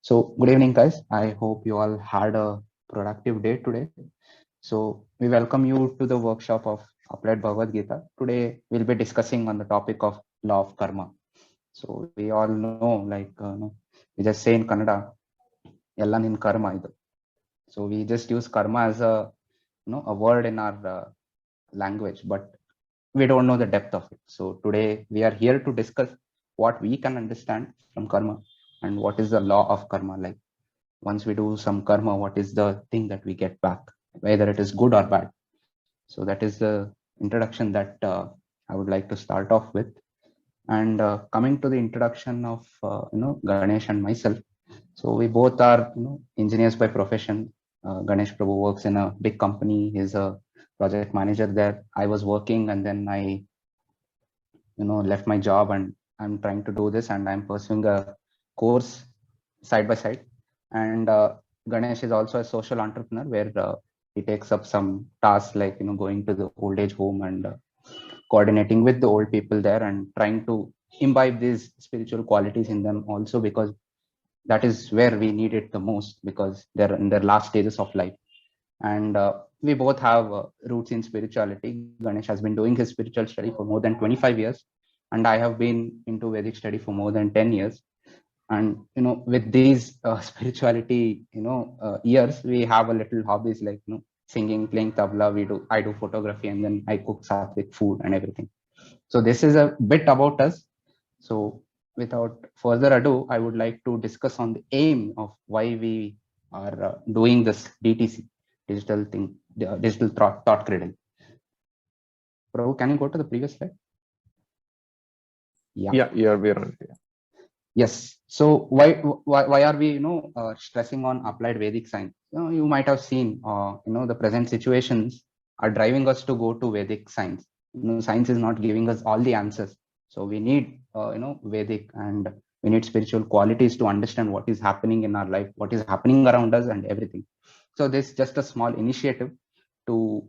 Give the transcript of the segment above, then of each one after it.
So, good evening, guys. I hope you all had a productive day today. So, we welcome you to the workshop of Applied Bhagavad-Gita. Today, we'll be discussing on the topic of law of karma. So, we all know, we just say in Kannada, "Ella nin karma idu." So, we just use karma as a word in our language, but we don't know the depth of it. So, today, we are here to discuss what we can understand from karma and what is the law of karma like. Once we do some karma, what is the thing that we get back, whether it is good or bad. So that is the introduction that I would like to start off with. And coming to the introduction of Ganesh and myself. So we both are engineers by profession. Ganesh Prabhu works in a big company. He's a project manager there. I was working, and then I left my job, and I'm trying to do this, and I'm pursuing a course side by side. And Ganesh is also a social entrepreneur where he takes up some tasks like going to the old age home and coordinating with the old people there and trying to imbibe these spiritual qualities in them also, because that is where we need it the most, because they're in their last stages of life. And we both have roots in spirituality. Ganesh has been doing his spiritual study for more than 25 years, and I have been into Vedic study for more than 10 years. And with these spirituality years, we have a little hobbies like singing, playing tabla. I do photography, and then I cook sattvic food and everything. So this is a bit about us. So without further ado, I would like to discuss on the aim of why we are doing this DTC, digital thing, digital thought cradle. Prabhu, can you go to the previous slide? Yeah, we're on. Yeah. Yes. So why are we stressing on applied Vedic science? You might have seen the present situations are driving us to go to Vedic science. Science is not giving us all the answers. So we need Vedic, and we need spiritual qualities to understand what is happening in our life, what is happening around us, and everything. So this is just a small initiative to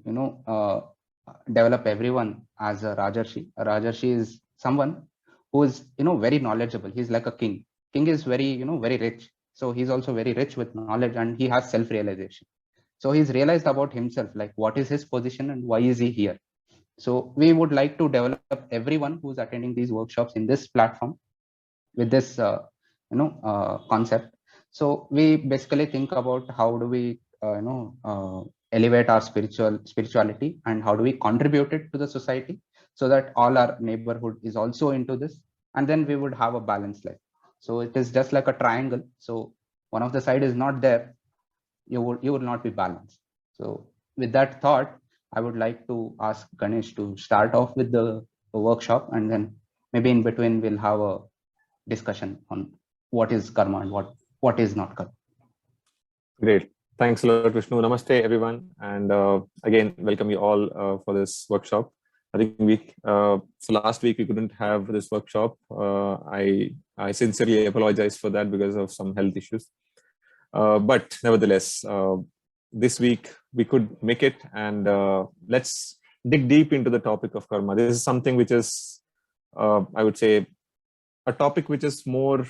develop everyone as a Rajarshi. A Rajarshi is someone who is very knowledgeable. He's like a king. King is very very rich, so he's also very rich with knowledge, and he has self-realization. So he's realized about himself, like what is his position and why is he here. So we would like to develop everyone who's attending these workshops in this platform with this concept. So we basically think about how do we elevate our spirituality, and how do we contribute it to the society, so that all our neighborhood is also into this, and then we would have a balanced life. So it is just like a triangle. So one of the side is not there, you would not be balanced. So with that thought, I would like to ask Ganesh to start off with the workshop, and then maybe in between we'll have a discussion on what is karma and what is not karma. Great. Thanks a lot, Vishnu. Namaste, everyone. And again, welcome you all for this workshop. I think so last week we couldn't have this workshop. I sincerely apologize for that because of some health issues. But nevertheless, this week we could make it, and let's dig deep into the topic of karma. This is something which is, I would say, a topic which is more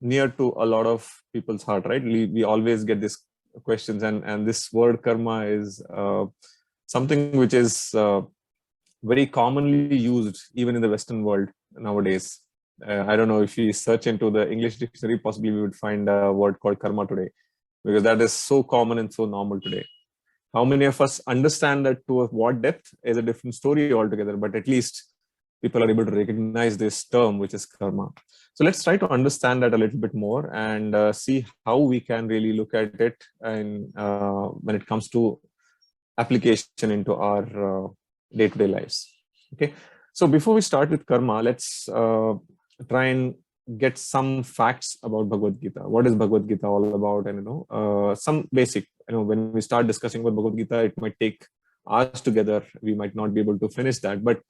near to a lot of people's heart, right? We always get these questions, and this word karma is something which is very commonly used even in the Western world nowadays. I don't know if you search into the English dictionary, possibly we would find a word called karma today, because that is so common and so normal today. How many of us understand that to what depth is a different story altogether, but at least people are able to recognize this term, which is karma. So let's try to understand that a little bit more, and see how we can really look at it, and when it comes to application into our day-to-day lives. Okay. So before we start with karma, let's try and get some facts about Bhagavad-Gita. What is Bhagavad-Gita all about? And some basic, when we start discussing about Bhagavad-Gita, it might take hours together. We might not be able to finish that, but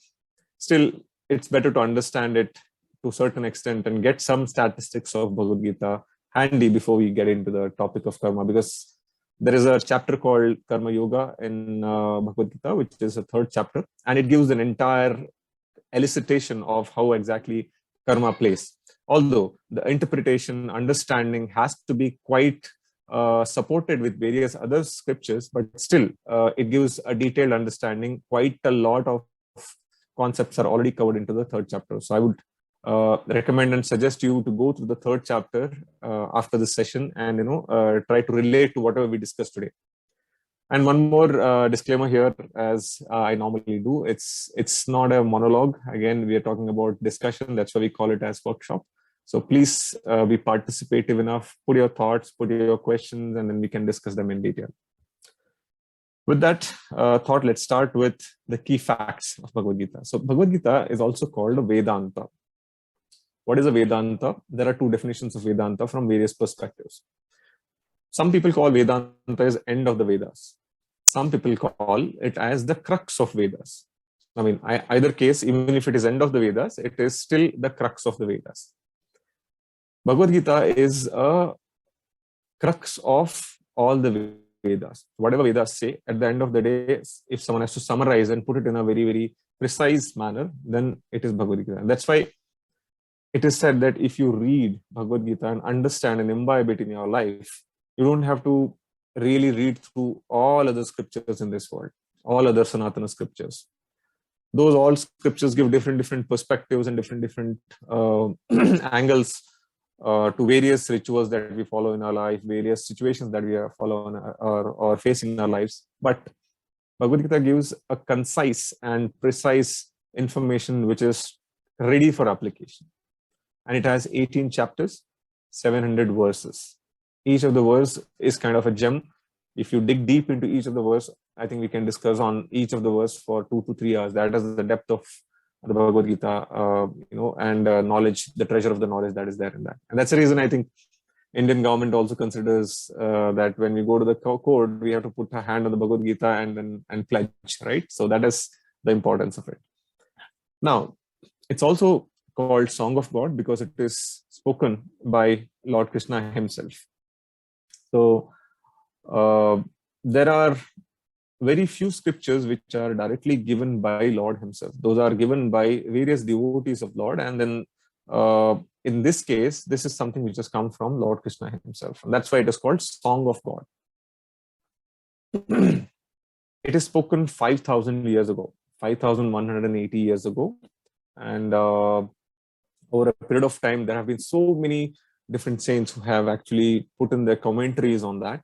still, it's better to understand it to a certain extent and get some statistics of Bhagavad-Gita handy before we get into the topic of karma, because there is a chapter called Karma Yoga in Bhagavad-Gita, which is a third chapter, and it gives an entire elicitation of how exactly karma plays. Although the interpretation, understanding has to be quite supported with various other scriptures, but still it gives a detailed understanding. Quite a lot of concepts are already covered into the third chapter. So I would recommend and suggest you to go through the third chapter after this session and try to relate to whatever we discussed today. And one more disclaimer here, as I normally do, it's not a monologue. Again, we are talking about discussion. That's why we call it as workshop. So please be participative enough, put your thoughts, put your questions, and then we can discuss them in detail. With that thought, let's start with the key facts of Bhagavad-Gita. So Bhagavad-Gita is also called a Vedanta. What is a Vedanta? There are two definitions of Vedanta from various perspectives. Some people call Vedanta as end of the Vedas. Some people call it as the crux of Vedas. I mean, either case, even if it is end of the Vedas, it is still the crux of the Vedas. Bhagavad-Gita is a crux of all the Vedas. Whatever Vedas say, at the end of the day, if someone has to summarize and put it in a very, very precise manner, then it is Bhagavad-Gita. And that's why it is said that if you read Bhagavad-Gita and understand and imbibe it in your life, you don't have to really read through all other scriptures in this world, all other Sanatana scriptures. Those all scriptures give different perspectives and different angles to various rituals that we follow in our life, various situations that we follow or face in our lives. But Bhagavad-Gita gives a concise and precise information which is ready for application. And it has 18 chapters, 700 verses. Each of the verse is kind of a gem. If you dig deep into each of the verse, I think we can discuss on each of the verse for 2 to 3 hours. That is the depth of the Bhagavad Gita, and knowledge, the treasure of the knowledge that is there in that. And that's the reason I think Indian government also considers that when we go to the court, we have to put a hand on the Bhagavad Gita and pledge, right? So that is the importance of it. Now, it's also called Song of God because it is spoken by Lord Krishna himself. So there are very few scriptures which are directly given by Lord himself. Those are given by various devotees of Lord. And then in this case, this is something which has come from Lord Krishna himself. And that's why it is called Song of God. It is spoken 5,000 years ago, 5,180 years ago. And over a period of time, there have been so many different saints who have actually put in their commentaries on that.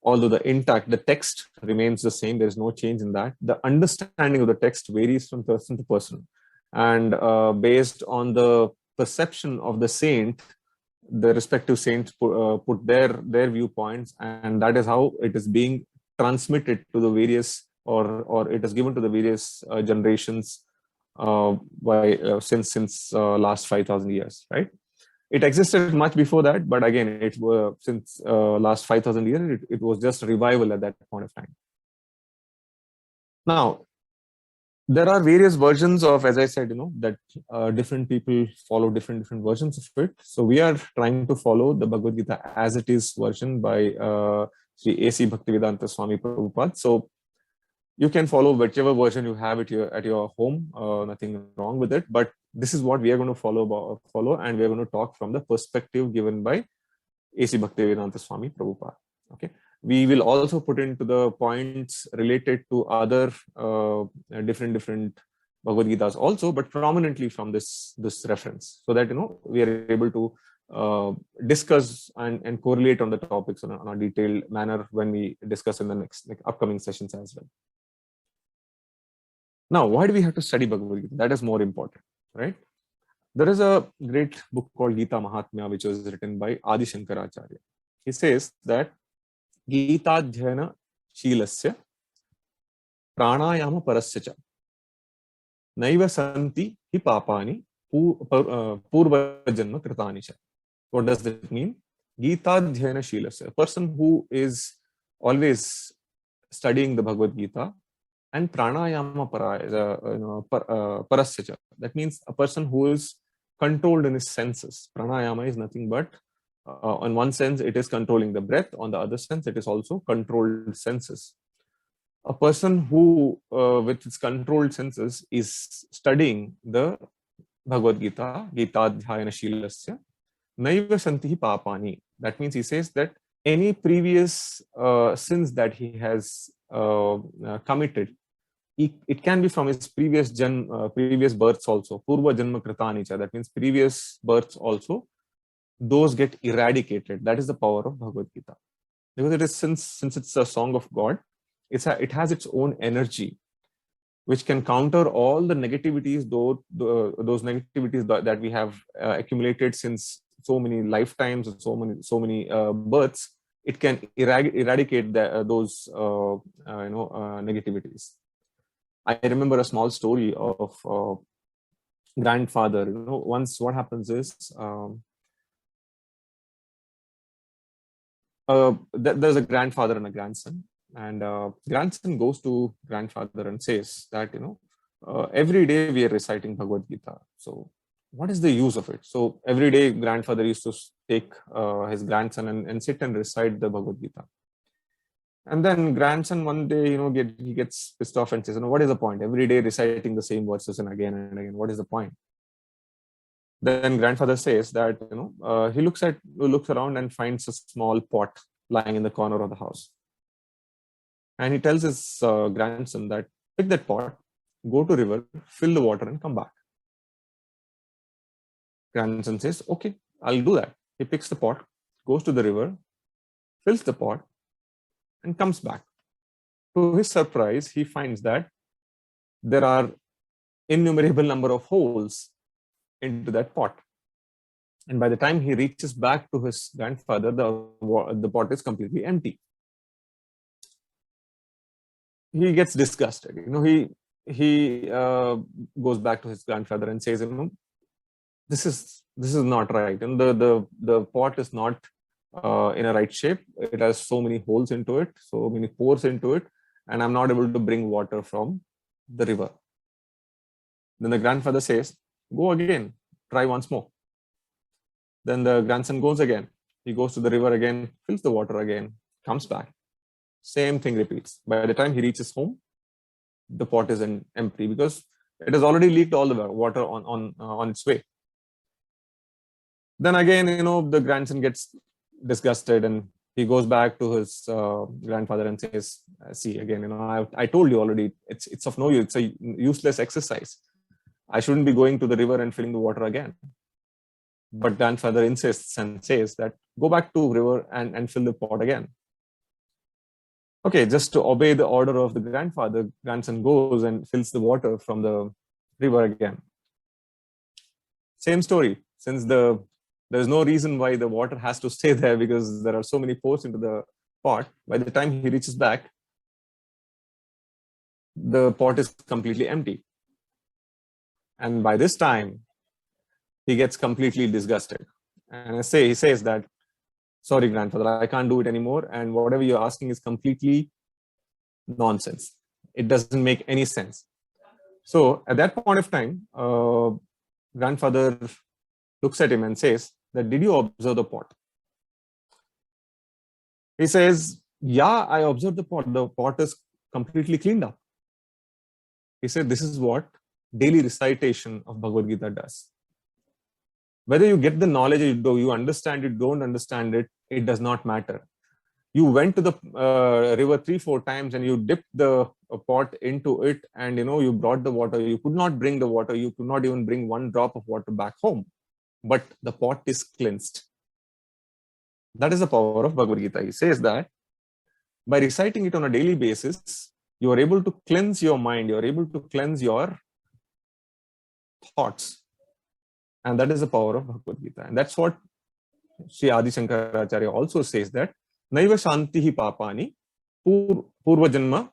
Although the text remains the same, there is no change in that. The understanding of the text varies from person to person. And based on the perception of the saint, the respective saints put their viewpoints, and that is how it is being transmitted to the various, or it is given to the various generations since last 5,000 years, right? It existed much before that, but again, since last 5,000 years, it was just a revival at that point of time. Now, there are various versions of, as I said, that different people follow different versions of it. So we are trying to follow the Bhagavad Gita as it is version by Sri A.C. Bhaktivedanta Swami Prabhupada. So you can follow whichever version you have at your home. Nothing wrong with it, but this is what we are going to follow, and we are going to talk from the perspective given by A.C. Bhaktivedanta Swami Prabhupada. Okay, we will also put into the points related to other different Bhagavad Gitas also, but prominently from this reference, so that we are able to discuss and correlate on the topics on a detailed manner when we discuss in the next upcoming sessions as well. Now, why do we have to study Bhagavad Gita? That is more important, right? There is a great book called Gita Mahatmya, which was written by Adi Shankaracharya. He says that Gita Dhyana Shilasya Pranayama Parasya Naiva Santi Hi Papani Purva Janma Kritani Cha. What does that mean? Gita Dhyana Shilasya, a person who is always studying the Bhagavad Gita, and pranayama parasya. That means a person who is controlled in his senses. Pranayama is nothing but, on one sense, it is controlling the breath. On the other sense, it is also controlled senses. A person who, with its controlled senses, is studying the Bhagavad-Gita, Gita-dhyayana shilasya, naiva santihi papani. That means he says that any previous sins that he has committed, it can be from his previous births also. Purva janma kritani cha. That means previous births also. Those get eradicated. That is the power of Bhagavad Gita. Because it is since it's a song of God, it has its own energy, which can counter all the negativities, those negativities that we have accumulated since so many lifetimes and so many births. It can eradicate those negativities. I remember a small story of grandfather. Once what happens is there's a grandfather and a grandson, and grandson goes to grandfather and says that every day we are reciting Bhagavad Gita. So what is the use of it? So every day grandfather used to take his grandson and sit and recite the Bhagavad Gita. And then grandson one day, he gets pissed off and says, what is the point? Every day reciting the same verses and again, what is the point? Then grandfather says that, he looks around and finds a small pot lying in the corner of the house. And he tells his grandson that, pick that pot, go to river, fill the water and come back. Grandson says, okay, I'll do that. He picks the pot, goes to the river, fills the pot and comes back. To his surprise, he finds that there are innumerable number of holes into that pot. And by the time he reaches back to his grandfather, the pot is completely empty. He gets disgusted. He goes back to his grandfather and says, this is not right. And the pot is not in a right shape. It has so many holes into it, so many pores into it, and I'm not able to bring water from the river. Then the grandfather says, go again, try once more. Then the grandson goes again. He goes to the river again, fills the water again, comes back. Same thing repeats. By the time he reaches home, the pot is empty because it has already leaked all the water on its way. Then again, the grandson gets disgusted and he goes back to his grandfather and says, see, again, I told you already, it's of no use. It's a useless exercise. I shouldn't be going to the river and filling the water again. But grandfather insists and says that go back to river and fill the pot again. Okay, just to obey the order of the grandfather, grandson goes and fills the water from the river again. Same story, since there's no reason why the water has to stay there because there are so many pores into the pot. By the time he reaches back, the pot is completely empty. And by this time, he gets completely disgusted. And he says that, sorry, grandfather, I can't do it anymore. And whatever you're asking is completely nonsense. It doesn't make any sense. So at that point of time, grandfather looks at him and says that, did you observe the pot? He says, yeah, I observed the pot. The pot is completely cleaned up. He said, this is what daily recitation of Bhagavad Gita does. Whether you get the knowledge, you understand it, don't understand it, it does not matter. You went to the river 3-4 times and you dipped the pot into it and you brought the water. You could not bring the water. You could not even bring one drop of water back home. But the pot is cleansed. That is the power of Bhagavad Gita. He says that by reciting it on a daily basis, you are able to cleanse your mind. You are able to cleanse your thoughts. And that is the power of Bhagavad Gita. And that's what Sri Adi Shankaracharya also says, that Naiva Shantihi Papani Purva Janma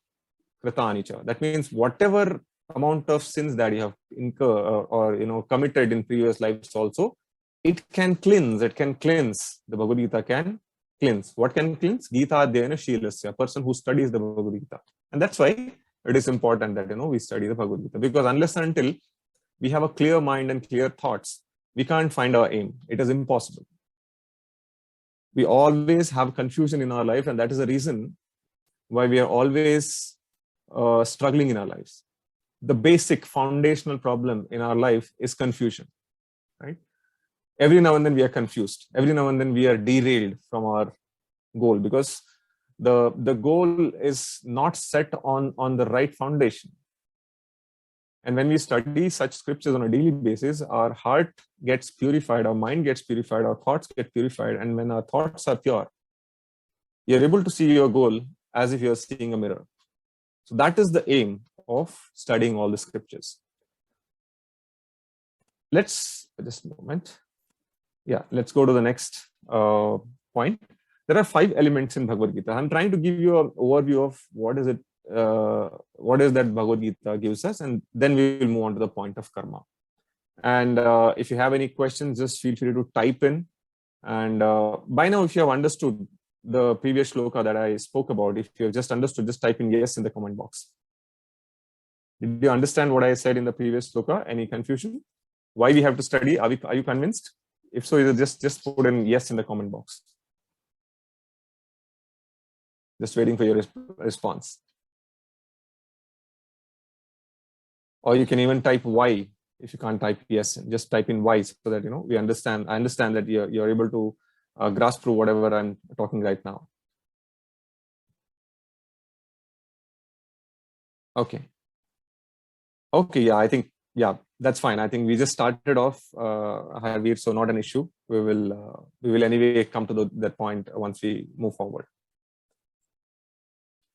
Kritani Cha. That means whatever amount of sins that you have incurred or committed in previous lives also, it can cleanse. It can cleanse. The Bhagavad Gita can cleanse. What can cleanse? Gita Adhyayana Shilasya, a person who studies the Bhagavad Gita. And that's why it is important that we study the Bhagavad Gita, because unless and until we have a clear mind and clear thoughts, we can't find our aim. It is impossible. We always have confusion in our life, and that is the reason why we are always struggling in our lives. the basic foundational problem in our life is confusion, right? Every now and then we are confused. Every now and then we are derailed from our goal because the goal is not set on the right foundation. And when we study such scriptures on a daily basis, our heart gets purified, our mind gets purified, our thoughts get purified. And when our thoughts are pure, you're able to see your goal as if you're seeing a mirror. So that is the aim of studying all the scriptures. Let's just a moment. Yeah, let's go to the next point. There are 5 elements in Bhagavad-Gita. I'm trying to give you an overview of what is it, what is that Bhagavad-Gita gives us, and then we will move on to the point of karma. And if you have any questions, just feel free to type in. And by now, if you have understood the previous shloka that I spoke about, if you have just understood, just type in yes in the comment box. Did you understand what I said in the previous shloka? Any confusion? Why we have to study? Are you convinced? If so, just put in yes in the comment box. Just waiting for your response. Or you can even type Y if you can't type yes. Just type in Y so that we understand. I understand that you're able to grasp through whatever I'm talking right now. Okay. Okay. Yeah, I think that's fine. I think we just started off, Harveer, so not an issue. We will anyway come to that point once we move forward.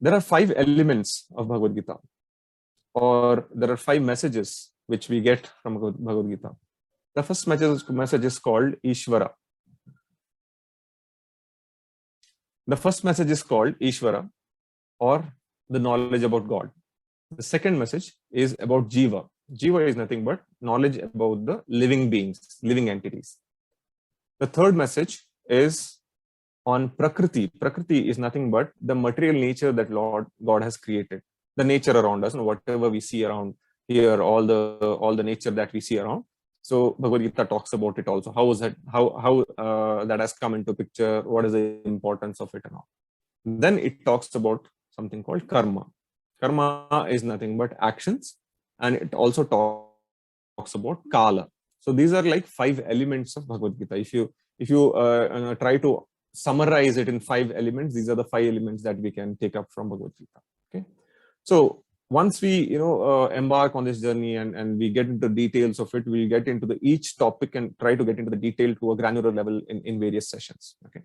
There are 5 elements of Bhagavad Gita, or there are 5 messages which we get from Bhagavad Gita. The first message is called Ishvara. The first message is called Ishvara, or the knowledge about God. The second message is about Jiva. Jiva is nothing but knowledge about the living beings, living entities. The third message is on Prakriti. Prakriti is nothing but the material nature that God has created, the nature around us, and whatever we see around here, all the nature that we see around. So Bhagavad Gita talks about it also. How is that? How that has come into picture? What is the importance of it and all? Then it talks about something called karma. Karma is nothing but actions, and it also talks about kala. So these are like 5 elements of Bhagavad Gita. If you try to summarize it in 5 elements, these are the 5 elements that we can take up from Bhagavad Gita. Okay, so once we embark on this journey and we get into details of it, we'll get into each topic and try to get into the detail to a granular level in various sessions. Okay.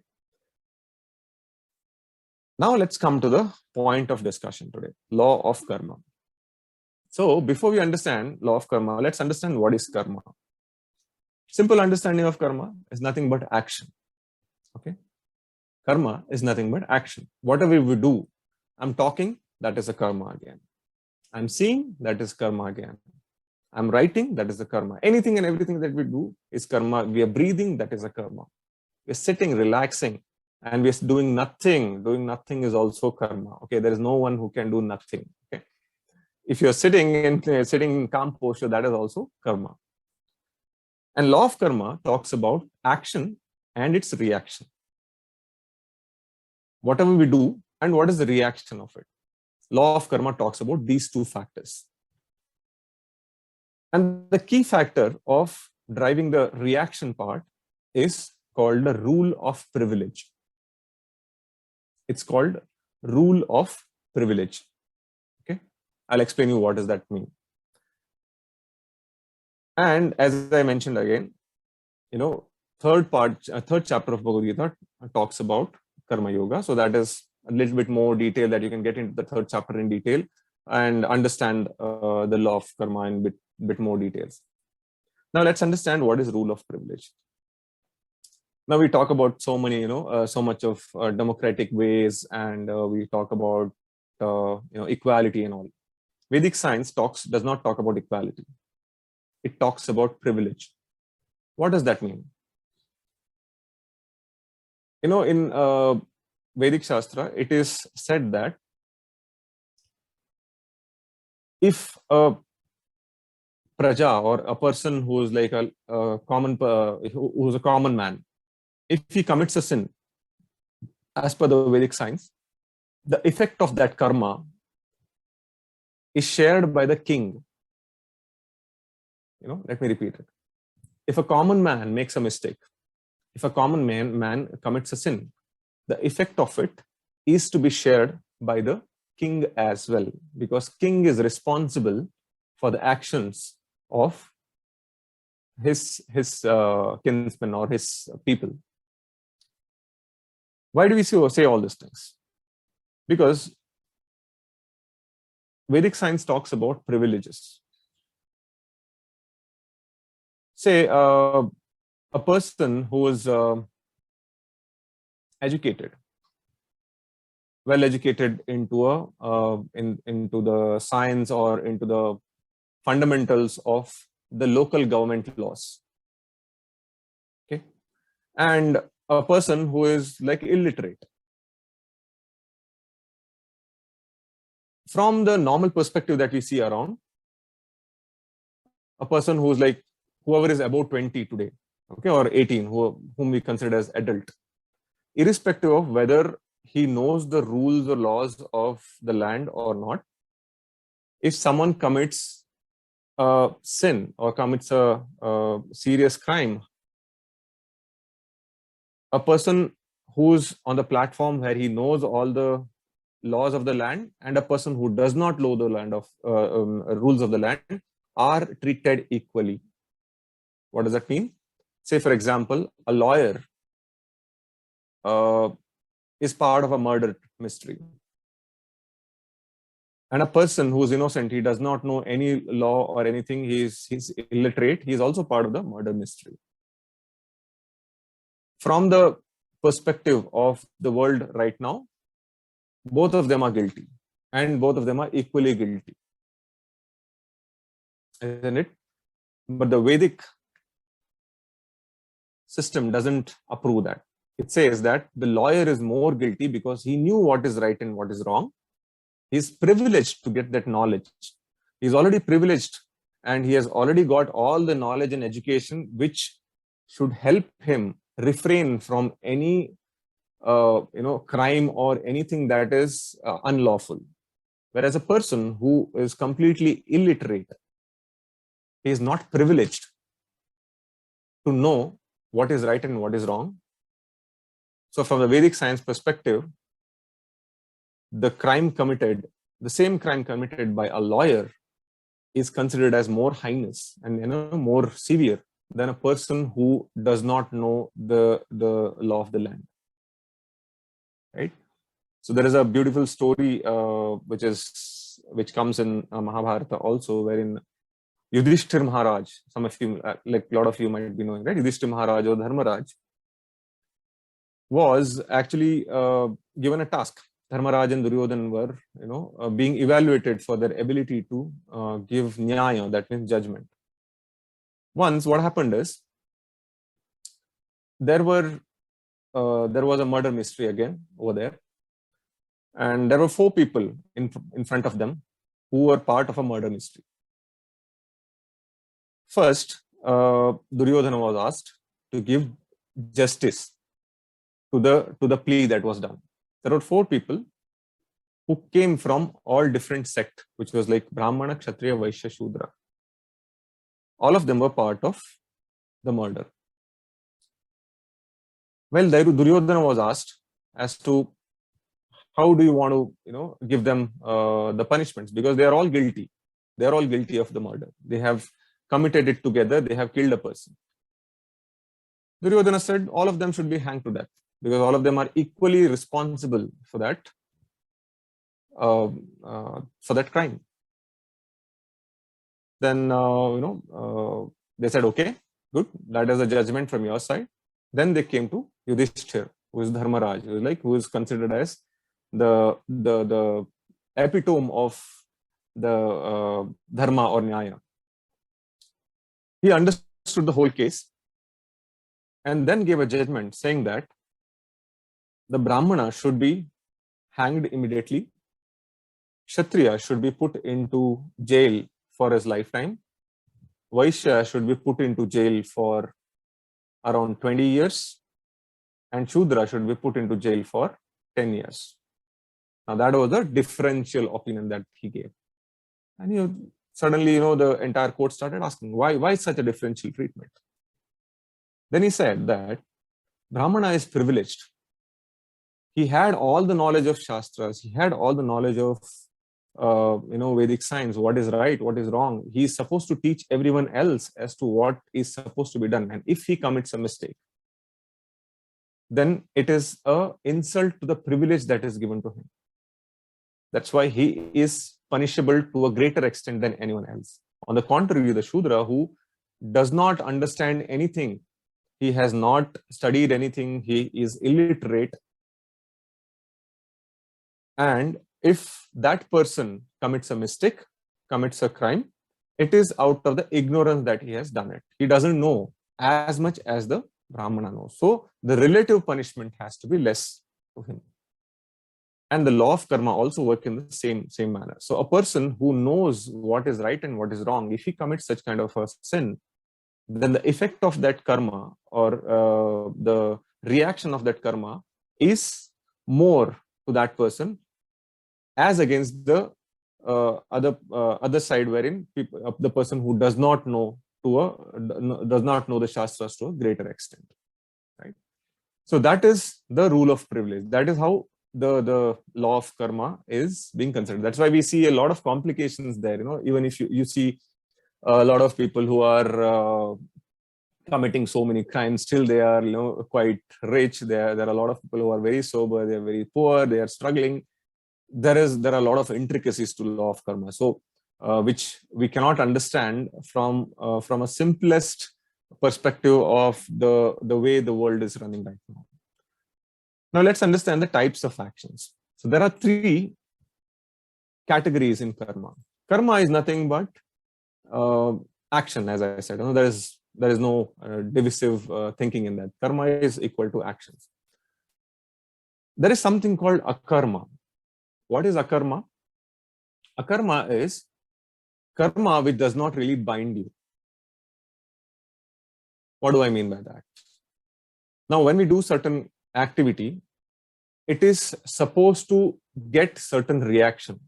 Now let's come to the point of discussion today: law of karma. So before we understand law of karma, let's understand what is karma. Simple understanding of karma is nothing but action. Okay. Karma is nothing but action. Whatever we do, I'm talking, that is a karma again. I'm seeing, that is karma again. I'm writing, that is a karma. Anything and everything that we do is karma. We are breathing, that is a karma. We're sitting, relaxing, and we're doing nothing. Doing nothing is also karma. Okay, there is no one who can do nothing. Okay, if you're sitting in calm posture, that is also karma. And law of karma talks about action and its reaction. Whatever we do, and what is the reaction of it. Law of karma talks about these 2 factors. And the key factor of driving the reaction part is called the rule of privilege. It's called rule of privilege. Okay, I'll explain you what does that mean. And as I mentioned again, third chapter of Bhagavad Gita talks about karma yoga. So that is a little bit more detail that you can get into the 3rd chapter in detail and understand the law of karma in bit more details. Now let's understand what is rule of privilege. Now we talk about so many, so much of democratic ways, and we talk about equality and all. Vedic science does not talk about equality. It talks about privilege. What does that mean? In Vedic Shastra, it is said that if a praja, or a person who is like a who's a common man, if he commits a sin, as per the Vedic science, the effect of that karma is shared by the king let me repeat it. If a common man makes a mistake, if a common man commits a sin, the effect of it is to be shared by the king as well, because king is responsible for the actions of his kinsmen or his people. Why do we say all these things? Because Vedic science talks about privileges. Say a person who is educated, well educated into into the science or into the fundamentals of the local government laws. Okay, and a person who is like illiterate. From the normal perspective that we see around, a person who's like whoever is above 20 today, okay, or 18, whom we consider as adult, irrespective of whether he knows the rules or laws of the land or not, if someone commits a sin or commits a serious crime, a person who's on the platform where he knows all the laws of the land and a person who does not know the land of rules of the land are treated equally. What does that mean? Say, for example, a lawyer is part of a murder mystery, and a person who is innocent, he does not know any law or anything, he's illiterate, he is also part of the murder mystery. From the perspective of the world right now, both of them are guilty and both of them are equally guilty, isn't it? But the Vedic system doesn't approve that. It says that the lawyer is more guilty because he knew what is right and what is wrong. He's privileged to get that knowledge. He's already privileged and he has already got all the knowledge and education which should help him refrain from any crime or anything that is unlawful. Whereas a person who is completely illiterate, he is not privileged to know what is right and what is wrong. So from the Vedic science perspective, the same crime committed by a lawyer is considered as more heinous and more severe than a person who does not know the law of the land. Right? So there is a beautiful story which comes in Mahabharata also, wherein Yudhishthir Maharaj, some of you, like a lot of you might be knowing, right? Yudhishthir Maharaj or Dharmaraj was actually given a task. Dharmaraj and Duryodhan were, being evaluated for their ability to give nyaya, that means judgment. Once, what happened is there was a murder mystery again over there, and there were 4 people in front of them who were part of a murder mystery. First, Duryodhana was asked to give justice to the plea that was done. There were 4 people who came from all different sects, which was like Brahmana, Kshatriya, Vaishya, Shudra. All of them were part of the murder. Well, Duryodhana was asked as to how do you want to, give them the punishments, because they are all guilty. They are all guilty of the murder. They have committed it together. They have killed a person. Duryodhana said all of them should be hanged to death because all of them are equally responsible for that crime. Then they said, okay, good, that is a judgment from your side. Then they came to Yudhishthir, who is Dharmaraj, who is considered as the epitome of the dharma or nyaya. He understood the whole case and then gave a judgment saying that the Brahmana should be hanged immediately, Kshatriya should be put into jail for his lifetime, Vaishya should be put into jail for around 20 years, and Shudra should be put into jail for 10 years. Now that was a differential opinion that he gave. And suddenly, the entire court started asking, why such a differential treatment? Then he said that Brahmana is privileged. He had all the knowledge of Shastras. He had all the knowledge of, Vedic science, what is right, what is wrong. He is supposed to teach everyone else as to what is supposed to be done. And if he commits a mistake, then it is an insult to the privilege that is given to him. That's why he is punishable to a greater extent than anyone else. On the contrary, the Shudra, who does not understand anything, he has not studied anything, he is illiterate, and if that person commits a mistake, commits a crime, it is out of the ignorance that he has done it. He doesn't know as much as the Brahmana knows. So the relative punishment has to be less to him. And the law of karma also works in the same manner. So a person who knows what is right and what is wrong, if he commits such kind of a sin, then the effect of that karma or the reaction of that karma is more to that person as against the other side, wherein the person who does not know the Shastras to a greater extent, right? So that is the rule of privilege. That is how the law of karma is being considered. That's why we see a lot of complications there. Even if you see a lot of people who are committing so many crimes, still they are quite rich. There are a lot of people who are very sober, they are very poor, they are struggling. There are a lot of intricacies to law of karma, so which we cannot understand from a simplest perspective of the way the world is running right now. Now let's understand the types of actions. So there are 3 categories in karma. Karma is nothing but action, as I said. There is no divisive thinking in that. Karma is equal to actions. There is something called akarma. What is akarma? Akarma is karma which does not really bind you. What do I mean by that? Now, when we do certain activity, it is supposed to get certain reaction.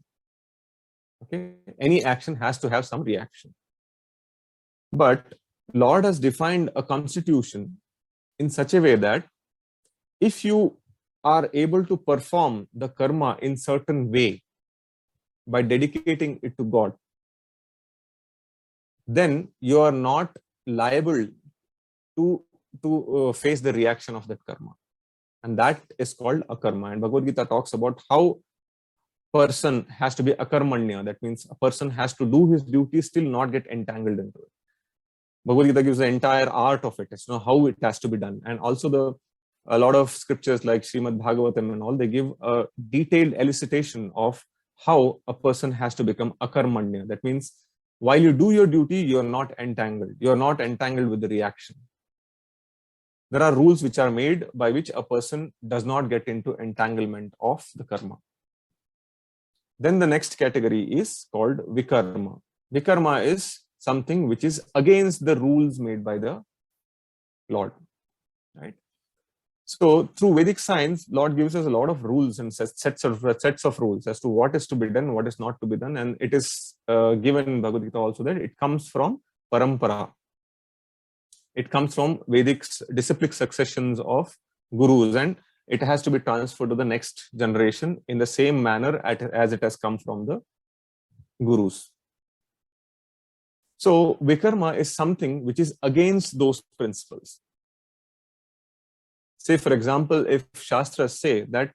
Okay, any action has to have some reaction. But Lord has defined a constitution in such a way that if you are able to perform the karma in certain way by dedicating it to God, then you are not liable to face the reaction of that karma. And that is called akarma. And Bhagavad-Gita talks about how person has to be akarmanya. That means a person has to do his duty, still not get entangled into it. Bhagavad-Gita gives the entire art of it. It's how it has to be done. And also a lot of scriptures like Srimad Bhagavatam and all, they give a detailed elicitation of how a person has to become akarmanya. That means while you do your duty, you're not entangled. You're not entangled with the reaction. There are rules which are made by which a person does not get into entanglement of the karma. Then the next category is called vikarma. Vikarma is something which is against the rules made by the Lord, right? So through Vedic science, Lord gives us a lot of rules and sets of rules as to what is to be done, what is not to be done. And it is given in Bhagavad-Gita also that it comes from parampara. It comes from Vedic disciplic successions of gurus, and it has to be transferred to the next generation in the same manner as it has come from the gurus. So vikarma is something which is against those principles. Say, for example, if Shastras say that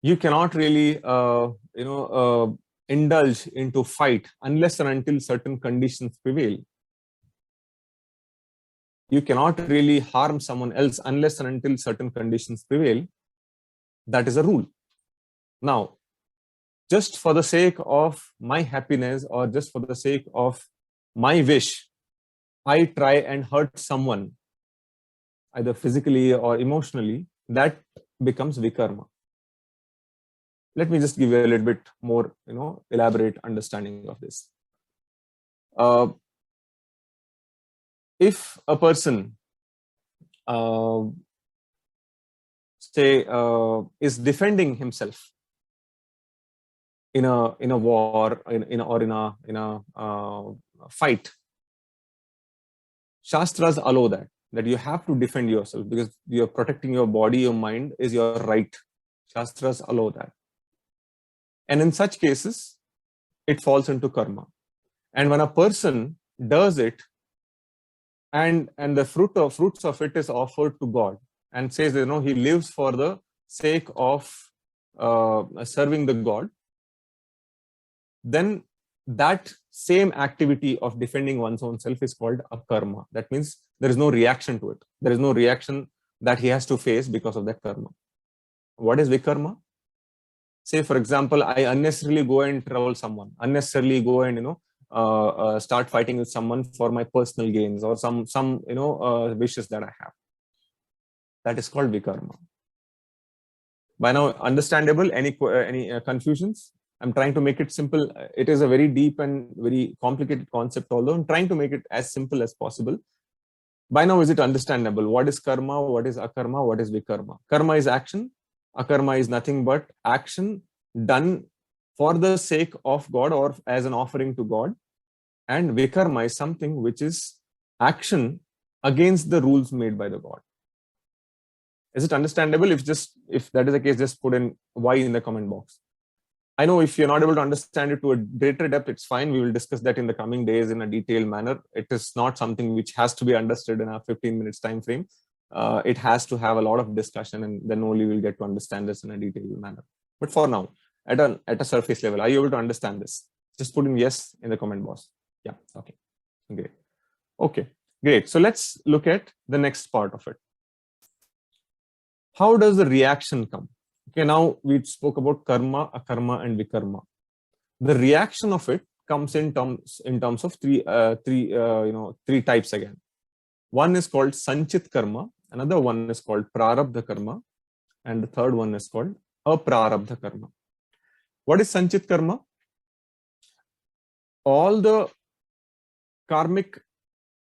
you cannot really, indulge into fight unless and until certain conditions prevail. You cannot really harm someone else unless and until certain conditions prevail. That is a rule. Now, just for the sake of my happiness or just for the sake of my wish, I try and hurt someone, either physically or emotionally, that becomes vikarma. Let me just give you a little bit more, elaborate understanding of this. If a person, is defending himself in a war, or in a fight, Shastras allow that you have to defend yourself because you're protecting your body, your mind is your right. Shastras allow that. And in such cases, it falls into karma. And when a person does it, and the fruits of it is offered to God, and says, he lives for the sake of serving the God, then that same activity of defending one's own self is called a karma. That means there is no reaction to it. There is no reaction that he has to face because of that karma. What is vikarma? Say, for example, I unnecessarily go and trouble someone, unnecessarily go and start fighting with someone for my personal gains or some wishes that I have. That is called vikarma. By now, understandable? Any confusions? I'm trying to make it simple. It is a very deep and very complicated concept, although I'm trying to make it as simple as possible. By now, is it understandable? What is karma? What is akarma? What is vikarma? Karma is action. Akarma is nothing but action done for the sake of God or as an offering to God. And vikarma is something which is action against the rules made by the God. Is it understandable? If that is the case, just put in Y in the comment box. I know if you're not able to understand it to a greater depth, it's fine. We will discuss that in the coming days in a detailed manner. It is not something which has to be understood in a 15 minutes time frame. It has to have a lot of discussion, and then only we'll get to understand this in a detailed manner. But for now, at a surface level, are you able to understand this? Just put in yes in the comment box. Yeah, okay, great. Okay, great. So let's look at the next part of it. How does the reaction come? Okay, now we spoke about karma, akarma, and vikarma. The reaction of it comes in terms of three types again. One is called sanchit karma, another one is called prarabdha karma, and the third one is called aprarabdha karma. What is sanchit karma? All the karmic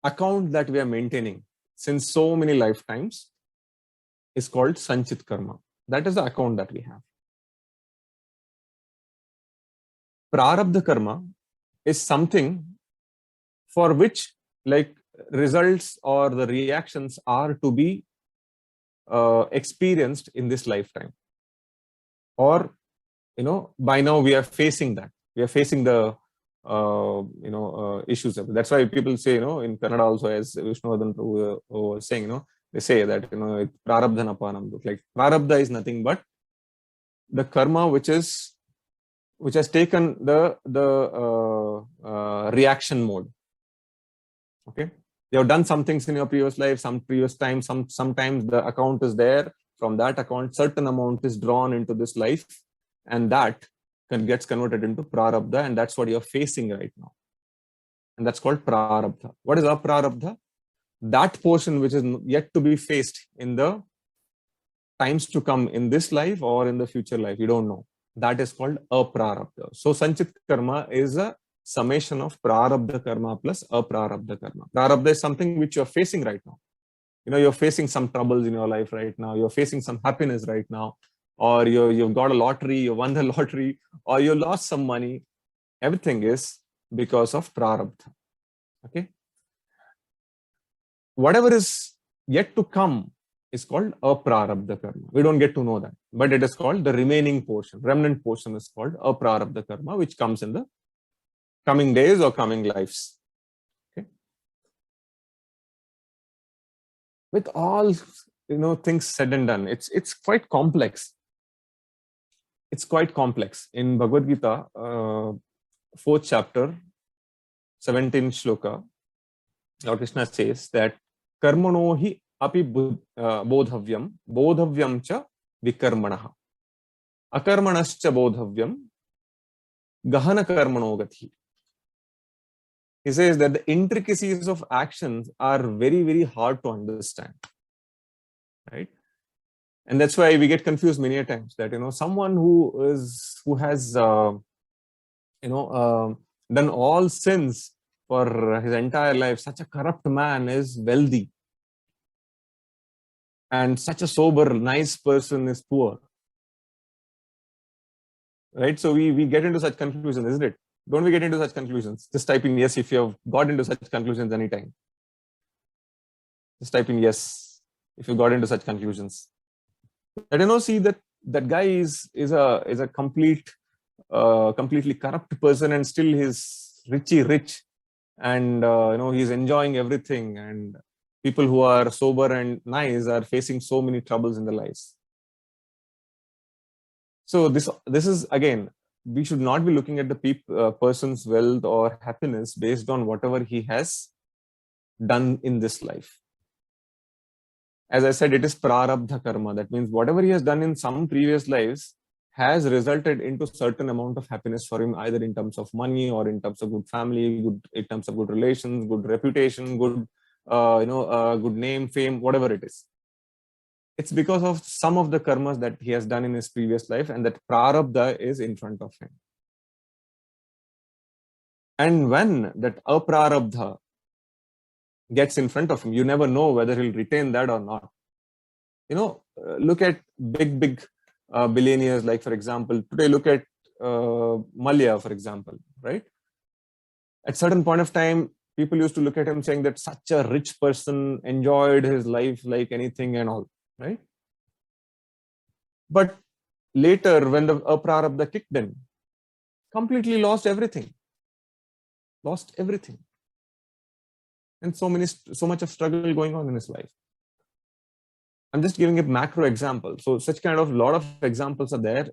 account that we are maintaining since so many lifetimes is called sanchit karma. That is the account that we have. Prarabdha karma is something for which results or the reactions are to be experienced in this lifetime. Or, by now we are facing that. We are facing the, issues of it. That's why people say, in Kannada also, as Vishnuvardhan Prabhu was saying, they say that, prarabdha napanam. Like prarabdha is nothing but the karma which has taken the reaction mode. Okay, you have done some things in your previous life, some previous time, sometimes the account is there. From that account, certain amount is drawn into this life, and that gets converted into prarabdha, and that's what you're facing right now. And that's called prarabdha. What is aprarabdha? That portion which is yet to be faced in the times to come in this life or in the future life, you don't know. That is called aprarabdha. So sanchit karma is a summation of prarabdha karma plus aprarabdha karma. Prarabdha is something which you're facing right now. You're facing some troubles in your life right now. You're facing some happiness right now. Or you've got a lottery, you won the lottery, or you lost some money. Everything is because of prarabdha. Okay. Whatever is yet to come is called aprarabdha karma. We don't get to know that, but it is called the remaining portion. Remnant portion is called aprarabdha karma, which comes in the coming days or coming lives. Okay. With all things said and done, it's quite complex. It's quite complex. In Bhagavad-Gita, 4th chapter, 17th shloka, Lord Krishna says that karmano hi api bodhavyam cha vikarmanaha akarmanascha bodhavyam gahana karmano gati. He says that the intricacies of actions are very, very hard to understand, right? And that's why we get confused many a times that someone who has done all sins for his entire life, such a corrupt man is wealthy, and such a sober, nice person is poor. right? So we get into such conclusions, isn't it? Don't we get into such conclusions? Just type in yes if you have got into such conclusions anytime. Just type in yes if you got into such conclusions. That see that guy is a completely corrupt person, and still he's rich, and he's enjoying everything, and people who are sober and nice are facing so many troubles in their lives. So this is, again, we should not be looking at the person's wealth or happiness based on whatever he has done in this life. As I said, it is prarabdha karma. That means whatever he has done in some previous lives has resulted into certain amount of happiness for him, either in terms of money or in terms of good family, in terms of good relations, good reputation, good good name, fame, whatever it is. It's because of some of the karmas that he has done in his previous life, and that prarabdha is in front of him. And when that aprarabdha gets in front of him, you never know whether he'll retain that or not. Look at big billionaires, like, for example, today look at Malia, for example, right? At certain point of time, people used to look at him saying that such a rich person, enjoyed his life like anything and all, right? But later, when the aprarabdha kicked in, completely lost everything. And so much of struggle going on in his life. I'm just giving a macro example. So such kind of lot of examples are there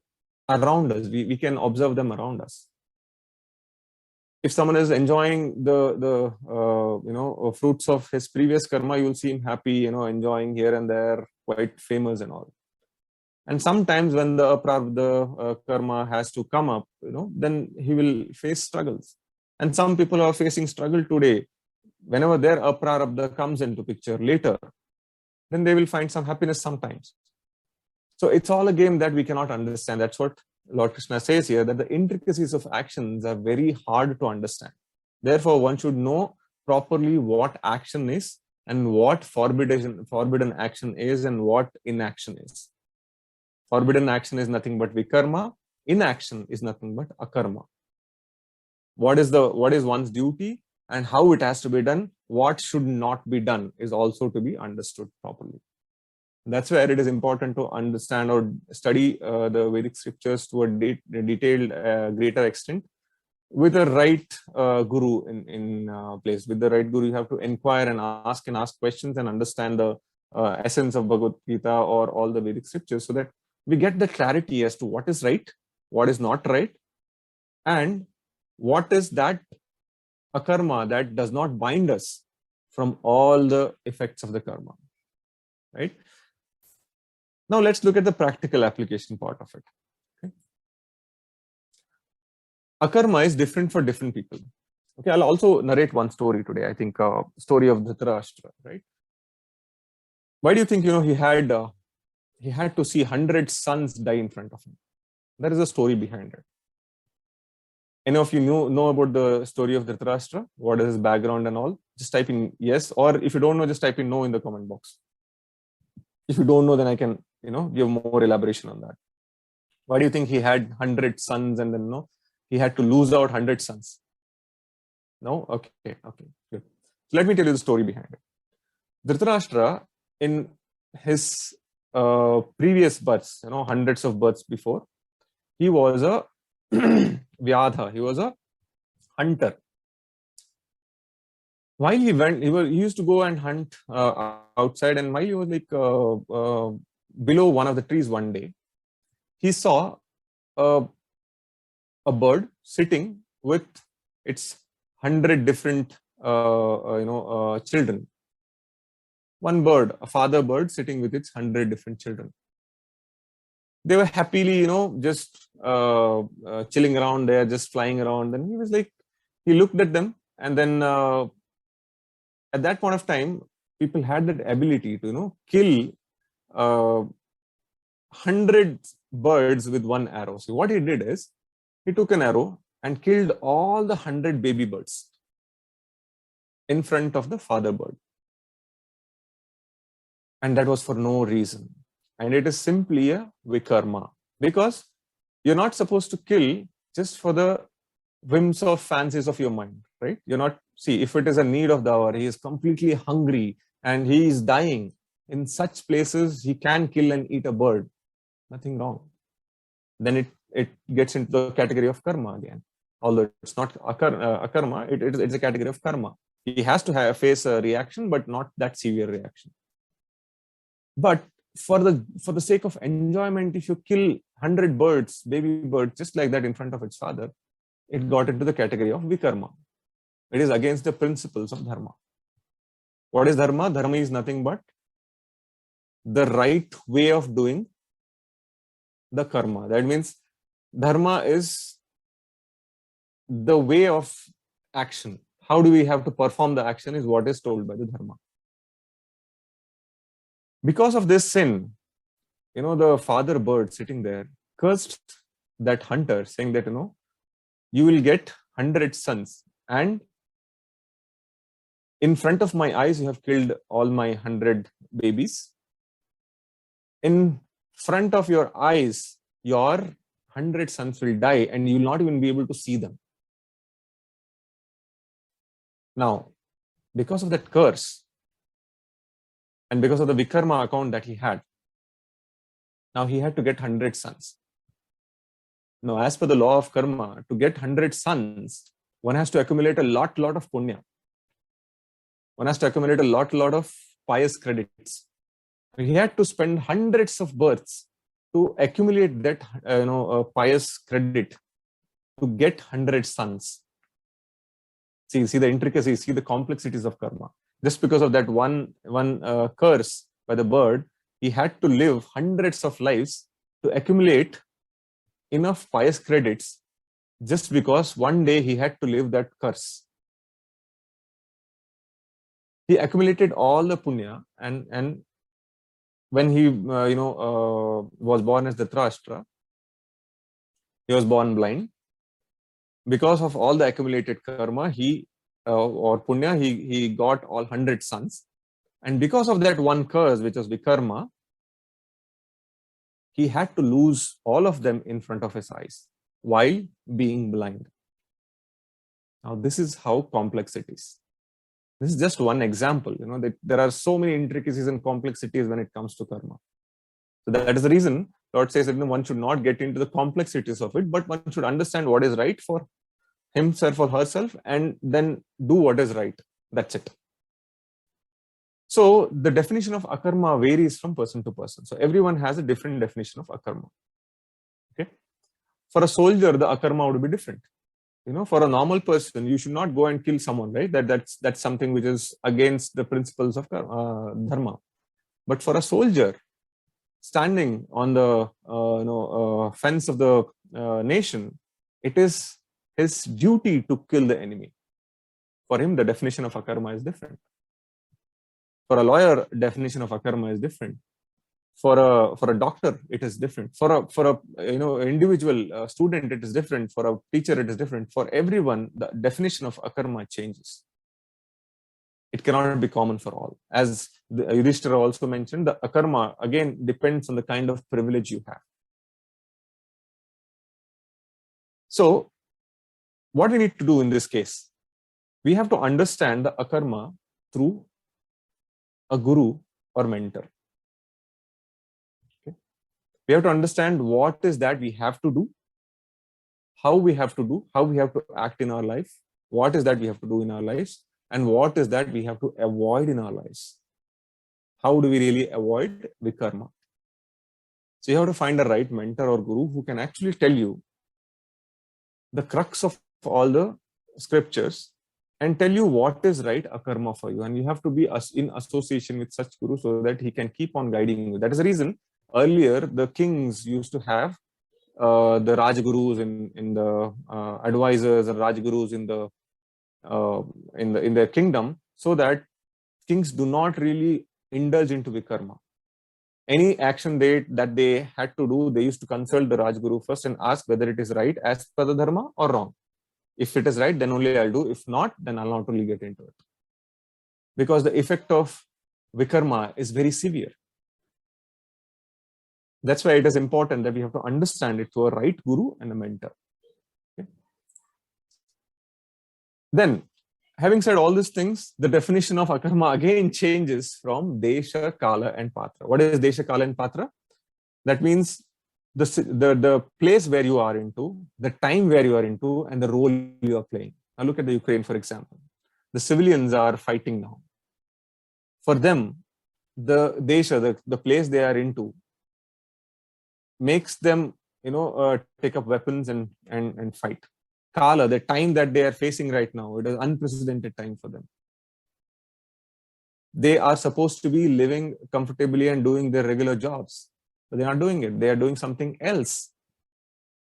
around us. We can observe them around us. If someone is enjoying the fruits of his previous karma, you'll see him happy, enjoying here and there, quite famous and all. And sometimes when the aprarabdha karma has to come up, then he will face struggles. And some people are facing struggle today. Whenever their aprarabdha comes into picture later, then they will find some happiness sometimes. So it's all a game that we cannot understand. That's what Lord Krishna says here, that the intricacies of actions are very hard to understand. Therefore, one should know properly what action is and what forbidden action is and what inaction is. Forbidden action is nothing but vikarma. Inaction is nothing but akarma. What is one's duty and how it has to be done, what should not be done is also to be understood properly. That's where it is important to understand or study the Vedic scriptures to a detailed, greater extent, with the right guru in place. With the right guru, you have to inquire and ask questions and understand the essence of Bhagavad-Gita or all the Vedic scriptures, so that we get the clarity as to what is right, what is not right, and what is that akarma that does not bind us from all the effects of the karma, right? Now let's look at the practical application part of it. Okay. Akarma is different for different people. Okay, I'll also narrate one story today. I think story of Dhritarashtra, right? Why do you think he had to see 100 sons die in front of him? There is a story behind it. Any of you know about the story of Dhritarashtra? What is his background and all? Just type in yes, or if you don't know, just type in no in the comment box. If you don't know, then I can give more elaboration on that. Why do you think he had 100 sons and then he had to lose out 100 sons? No? Okay, good. So let me tell you the story behind it. Dhritarashtra, in his previous births, hundreds of births before, he was a Vyadha, he was a hunter. While he used to go and hunt outside, and while he was like below one of the trees one day, he saw a bird sitting with its 100 different children. One bird, a father bird, sitting with its 100 different children. They were happily, just chilling around there, just flying around. And he was like, he looked at them, and then at that point of time, people had that ability to, kill 100 birds with one arrow. So what he did is, he took an arrow and killed all the 100 baby birds in front of the father bird. And that was for no reason. And it is simply a vikarma, because you're not supposed to kill just for the whims or fancies of your mind, right? You're not, see, if it is a need of the hour, he is completely hungry and he is dying, in such places he can kill and eat a bird, nothing wrong. Then it gets into the category of karma again, although it's not a karma, it's a category of karma. He has to face a reaction, but not that severe reaction. But for the sake of enjoyment, if you kill 100 birds, baby birds, just like that in front of its father, it got into the category of vikarma. It is against the principles of dharma. What is dharma? Dharma is nothing but the right way of doing the karma. That means dharma is the way of action. How do we have to perform the action is what is told by the dharma. Because of this sin, the father bird sitting there cursed that hunter, saying that, you will get 100 sons, and in front of my eyes, you have killed all my 100 babies. In front of your eyes, your 100 sons will die, and you will not even be able to see them. Now, because of that curse, and because of the vikarma account that he had, now he had to get 100 sons. Now, as per the law of karma, to get 100 sons, one has to accumulate a lot of punya. One has to accumulate a lot of pious credits. He had to spend hundreds of births to accumulate that pious credit to get 100 sons. See the intricacies, see the complexities of karma. Just because of that one curse by the bird, he had to live hundreds of lives to accumulate enough pious credits, just because one day he had to live that curse. He accumulated all the punya, and when he was born as the Dhritarashtra, he was born blind. Because of all the accumulated karma, or punya, he got all 100 sons, and because of that one curse, which was vikarma, he had to lose all of them in front of his eyes while being blind. Now, this is how complex it is. This is just one example. There are so many intricacies and complexities when it comes to karma. So that is the reason Lord says that one should not get into the complexities of it, but one should understand what is right for himself or herself, and then do what is right. That's it. So the definition of akarma varies from person to person. So everyone has a different definition of akarma. Okay. For a soldier, the akarma would be different. For a normal person, you should not go and kill someone, right? That's something which is against the principles of dharma. But for a soldier, standing on the fence of the nation, it is his duty to kill the enemy. For him, the definition of akarma is different. For a lawyer, definition of akarma is different. For a doctor, it is different. For a individual student, it is different. For a teacher, it is different. For everyone, the definition of akarma changes. It cannot be common for all. As Yudhishthira also mentioned, the akarma again depends on the kind of privilege you have. So, what we need to do in this case, we have to understand the akarma through a guru or mentor. Okay. We have to understand what is that we have to do, how we have to do, how we have to act in our life, what is that we have to do in our lives, and what is that we have to avoid in our lives. How do we really avoid vikarma? So you have to find a right mentor or guru who can actually tell you the crux of all the scriptures and tell you what is right akarma for you. And you have to be in association with such guru so that he can keep on guiding you. That is the reason earlier the kings used to have the Rajgurus in the advisors and Rajgurus in their kingdom, so that kings do not really indulge into vikarma. Any action that they had to do, they used to consult the Rajguru first and ask whether it is right as per the dharma or wrong. If it is right, then only I'll do. If not, then I'll not really get into it. Because the effect of vikarma is very severe. That's why it is important that we have to understand it through a right guru and a mentor. Okay? Then, having said all these things, the definition of akarma again changes from desha, kala, and patra. What is desha, kala, and patra? That means the place where you are into, the time where you are into, and the role you are playing. Now look at the Ukraine, for example. The civilians are fighting now. For them, the desha, the place they are into, makes them, take up weapons and fight. Kala, the time that they are facing right now, it is unprecedented time for them. They are supposed to be living comfortably and doing their regular jobs, but they're not doing it. They are doing something else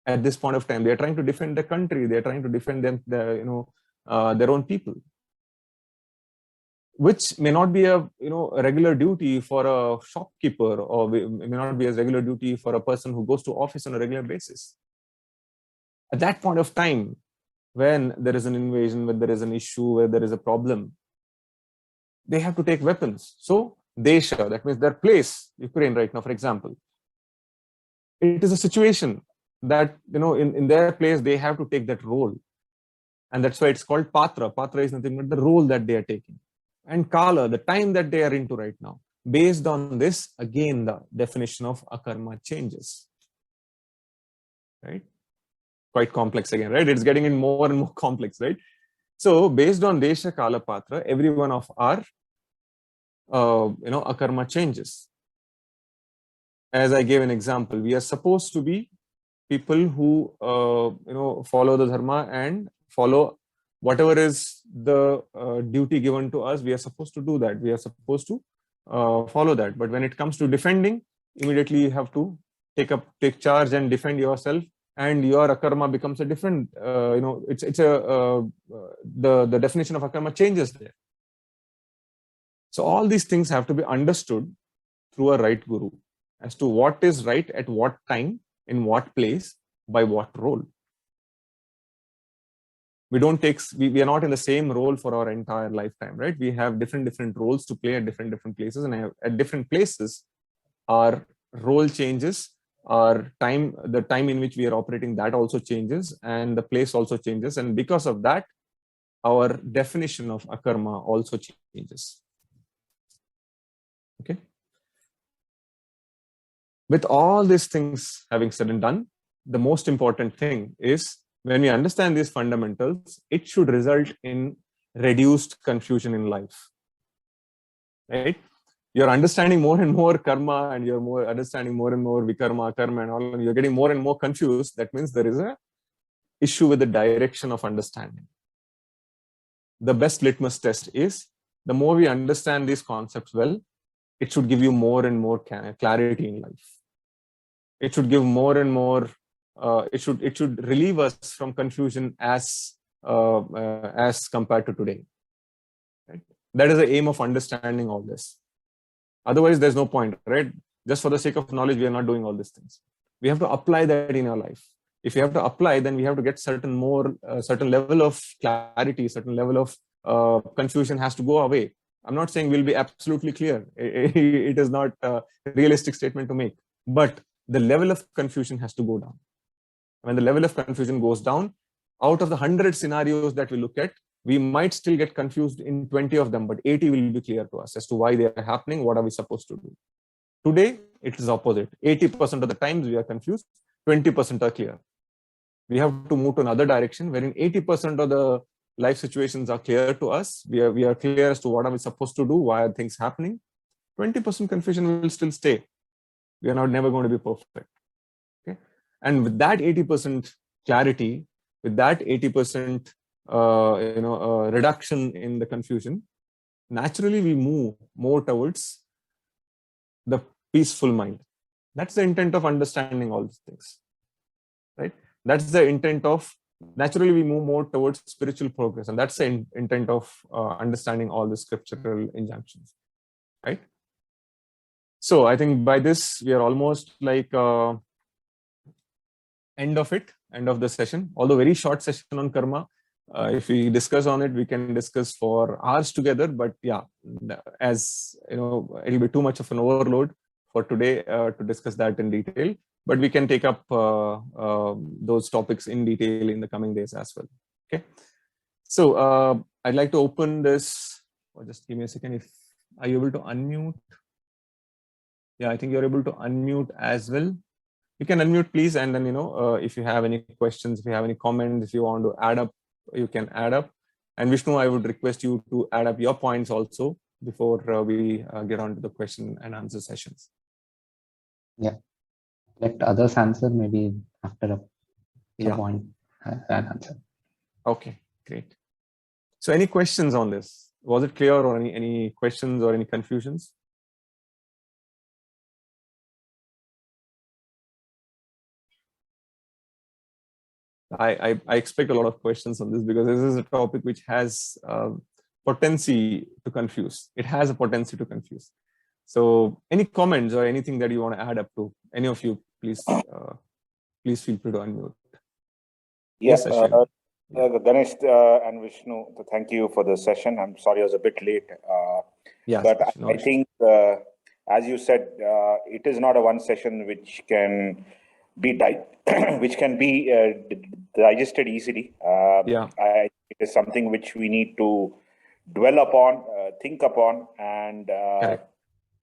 at this point of time. They are trying to defend the country. They are trying to defend their own people, which may not be a regular duty for a shopkeeper, or may not be a regular duty for a person who goes to office on a regular basis. At that point of time, when there is an invasion, when there is an issue, where there is a problem, they have to take weapons. So desha, that means their place, Ukraine right now, for example, it is a situation that, in their place, they have to take that role. And that's why it's called patra. Patra is nothing but the role that they are taking. And kala, the time that they are into right now. Based on this, again, the definition of akarma changes. Right? Quite complex again, right? It's getting in more and more complex, right? So based on desha, kala, patra, every one of our akarma changes. As I gave an example, we are supposed to be people who follow the dharma and follow whatever is the duty given to us. We are supposed to do that. We are supposed to follow that. But when it comes to defending, immediately you have to take charge and defend yourself, and your akarma becomes a different. The definition of akarma changes there. So all these things have to be understood through a right guru as to what is right at what time, in what place, by what role. We are not in the same role for our entire lifetime, right? We have different roles to play at different places, and at different places, our role changes, the time in which we are operating, that also changes, and the place also changes, and because of that, our definition of akarma also changes. Okay. With all these things having said and done, the most important thing is, when we understand these fundamentals, it should result in reduced confusion in life. Right? You're understanding more and more karma, and you're understanding more and more vikarma, karma, and all, and you're getting more and more confused. That means there is a issue with the direction of understanding. The best litmus test is, the more we understand these concepts well, it should give you more and more clarity in life. It should give more and more. It should relieve us from confusion as compared to today. Right? That is the aim of understanding all this. Otherwise, there's no point, right? Just for the sake of knowledge, we are not doing all these things. We have to apply that in our life. If you have to apply, then we have to get certain level of clarity, certain level of confusion has to go away. I'm not saying we'll be absolutely clear. It is not a realistic statement to make, but the level of confusion has to go down. When the level of confusion goes down, out of the 100 scenarios that we look at, we might still get confused in 20 of them, but 80 will be clear to us as to why they are happening, what are we supposed to do. Today, it is opposite. 80% of the times we are confused, 20% are clear. We have to move to another direction, wherein 80% of the life situations are clear to us. We are clear as to what are we supposed to do, why are things happening. 20% confusion will still stay. We are never going to be perfect. Okay? And with that 80% clarity, with that 80% reduction in the confusion, naturally we move more towards the peaceful mind. That's the intent of understanding all these things, right? That's the intent of, naturally we move more towards spiritual progress, and that's the intent of understanding all the scriptural injunctions, right? So I think by this we are almost like end of the session. Although very short session on karma. If we discuss on it, we can discuss for hours together. But yeah, as you know, it'll be too much of an overload for today to discuss that in detail, but we can take up those topics in detail in the coming days as well. Okay. So I'd like to open this, or just give me a second. Are you able to unmute? Yeah, I think you're able to unmute as well. You can unmute, please, and then, if you have any questions, if you have any comments, if you want to add up, you can add up. And Vishnu, I would request you to add up your points also before we get on to the question and answer sessions. Yeah, let others answer maybe after a point an answer. Okay, great. So any questions on this? Was it clear, or any questions or any confusions? I expect a lot of questions on this, because this is a topic which has potency to confuse. It has a potency to confuse. So any comments or anything that you want to add up to, any of you, please please feel free to unmute. Yes, Ganesh and Vishnu, thank you for the session. I'm sorry I was a bit late. But I think, as you said, it is not a one session which can be digested easily. It is something which we need to dwell upon, think upon, and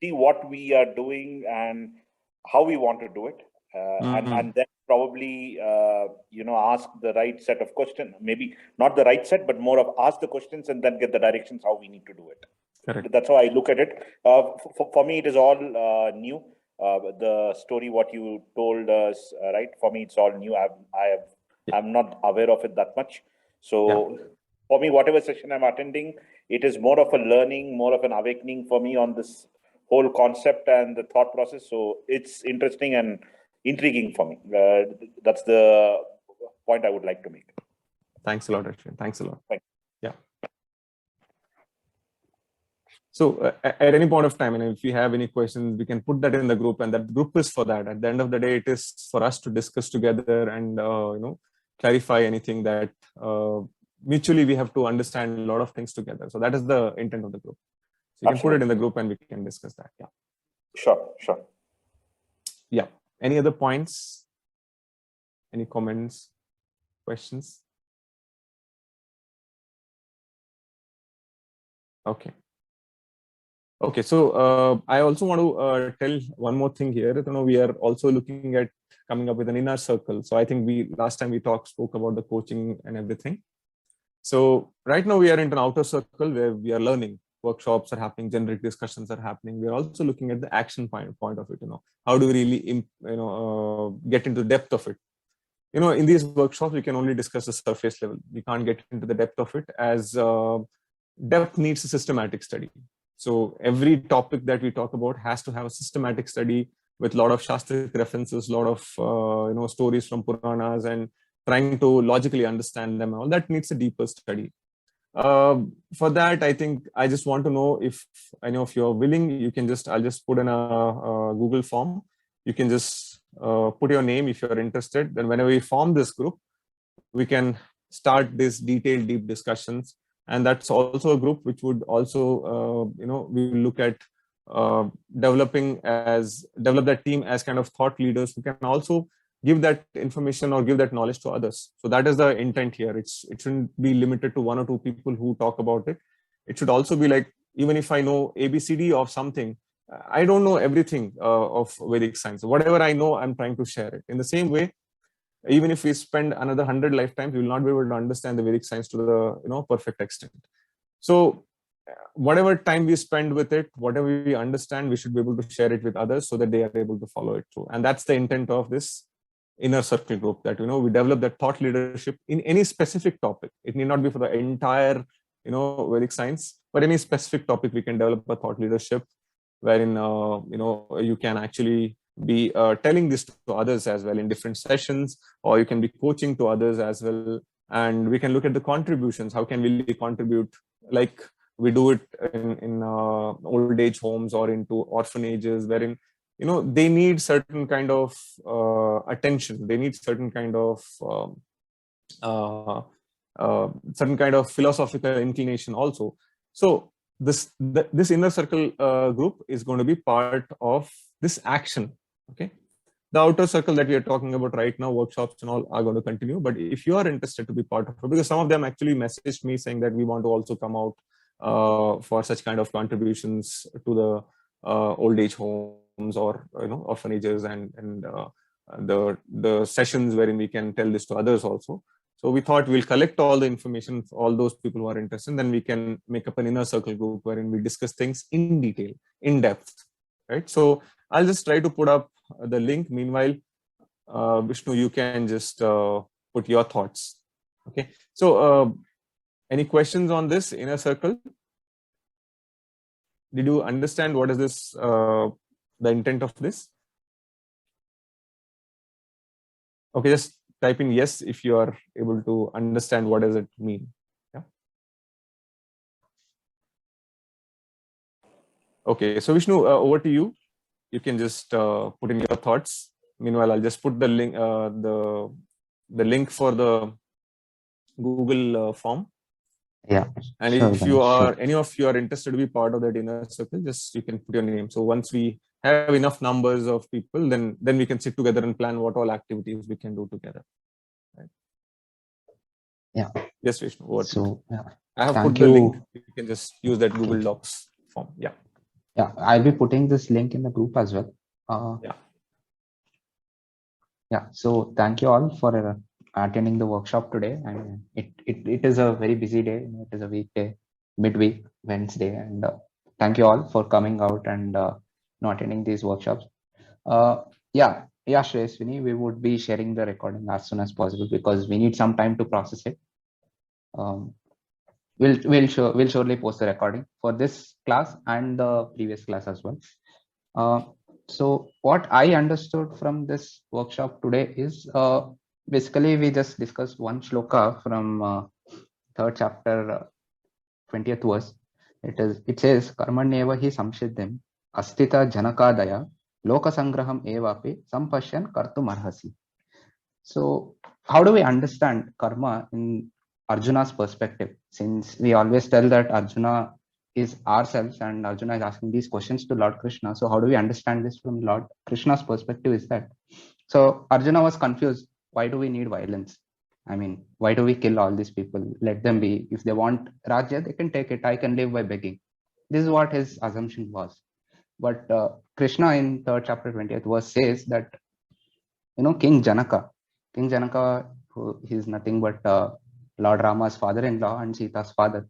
see what we are doing and how we want to do it, and then probably ask the right set of questions. Maybe not the right set, but more of ask the questions and then get the directions how we need to do it. Correct. That's how I look at it. For me, it is all new. The story what you told us, right? For me, it's all new. I'm not aware of it that much. So for me, whatever session I'm attending, it is more of a learning, more of an awakening for me on this whole concept and the thought process. So it's interesting and intriguing for me. That's the point I would like to make. Thanks a lot, Ashwin. Thanks a lot. Thanks. Yeah. So at any point of time, and if you have any questions, we can put that in the group, and that group is for that. At the end of the day, it is for us to discuss together and clarify anything that mutually we have to understand a lot of things together. So that is the intent of the group. So you can put it in the group and we can discuss that. Yeah. Sure. Yeah. Any other points? Any comments? Questions? Okay. Okay, so I also want to tell one more thing here. We are also looking at coming up with an inner circle. So I think last time we spoke about the coaching and everything. So right now we are in an outer circle where we are learning. Workshops are happening, generic discussions are happening. We are also looking at the action point of it. How do we really get into the depth of it? In these workshops we can only discuss the surface level. We can't get into the depth of it, as depth needs a systematic study. So every topic that we talk about has to have a systematic study with a lot of Shastric references, a lot of stories from Puranas, and trying to logically understand them. All that needs a deeper study. For that, I think I just want to know if any of you are willing. You can I'll just put in a Google form. You can just put your name if you're interested. Then whenever we form this group, we can start this detailed, deep discussions. And that's also a group which would also, we will look at develop that team as kind of thought leaders who can also give that information or give that knowledge to others. So that is the intent here. It shouldn't be limited to one or two people who talk about it. It should also be like, even if I know ABCD of something, I don't know everything of Vedic science. Whatever I know, I'm trying to share it. In the same way, even if we spend another 100 lifetimes, we will not be able to understand the Vedic science to the perfect extent. So whatever time we spend with it, whatever we understand, we should be able to share it with others so that they are able to follow it through. And that's the intent of this inner circle group, that we develop that thought leadership in any specific topic. It need not be for the entire Vedic science, but any specific topic we can develop a thought leadership wherein you can actually be telling this to others as well in different sessions, or you can be coaching to others as well. And we can look at the contributions. How can we contribute, like we do it in old age homes or into orphanages, wherein they need certain kind of attention. They need certain kind of philosophical inclination also. So this inner circle group is going to be part of this action. Okay. The outer circle that we are talking about right now, workshops and all, are going to continue. But if you are interested to be part of it, because some of them actually messaged me saying that we want to also come out for such kind of contributions to the old age homes or orphanages and the sessions wherein we can tell this to others also. So we thought we'll collect all the information for all those people who are interested, then we can make up an inner circle group wherein we discuss things in detail, in depth, right? So I'll just try to put up the link. Meanwhile, Vishnu, you can just put your thoughts. Okay. So any questions on this inner circle? Did you understand what is this, the intent of this? Okay, just type in yes if you are able to understand what does it mean. Yeah. Okay, so Vishnu, over to you. You can just put in your thoughts. Meanwhile, I'll just put the link, the link for the Google form. Yeah. And Sure, if you are, sure. any of you are interested to be part of that inner circle, just you can put your name. So once we have enough numbers of people, then we can sit together and plan what all activities we can do together. Right? Yeah. Yes, Vishnu. Over to you. So yeah. I have Thank put the you. link. You can just use that Google Okay. Docs form. Yeah. Yeah, I'll be putting this link in the group as well. Yeah. Yeah. So thank you all for attending the workshop today. And it is a very busy day. It is a weekday, midweek, Wednesday, and thank you all for coming out and not attending these workshops. Yeah, Shreyaswini, we would be sharing the recording as soon as possible because we need some time to process it. We'll surely post the recording for this class and the previous class as well. So what I understood from this workshop today is basically we just discussed one shloka from third chapter, 20th verse. It says karmanyeva hi samshiddhim astita janakadaya lokasangraham evapi sampashyan kartum arhasi. So how do we understand karma in Arjuna's perspective? Since we always tell that Arjuna is ourselves and Arjuna is asking these questions to Lord Krishna. So how do we understand this from Lord Krishna's perspective is that, so Arjuna was confused. Why do we need violence? I mean, why do we kill all these people? Let them be. If they want Rajya, they can take it. I can live by begging. This is what his assumption was. But Krishna in third chapter 20th verse says that, King Janaka, who is nothing but Lord Rama's father-in-law and Sita's father.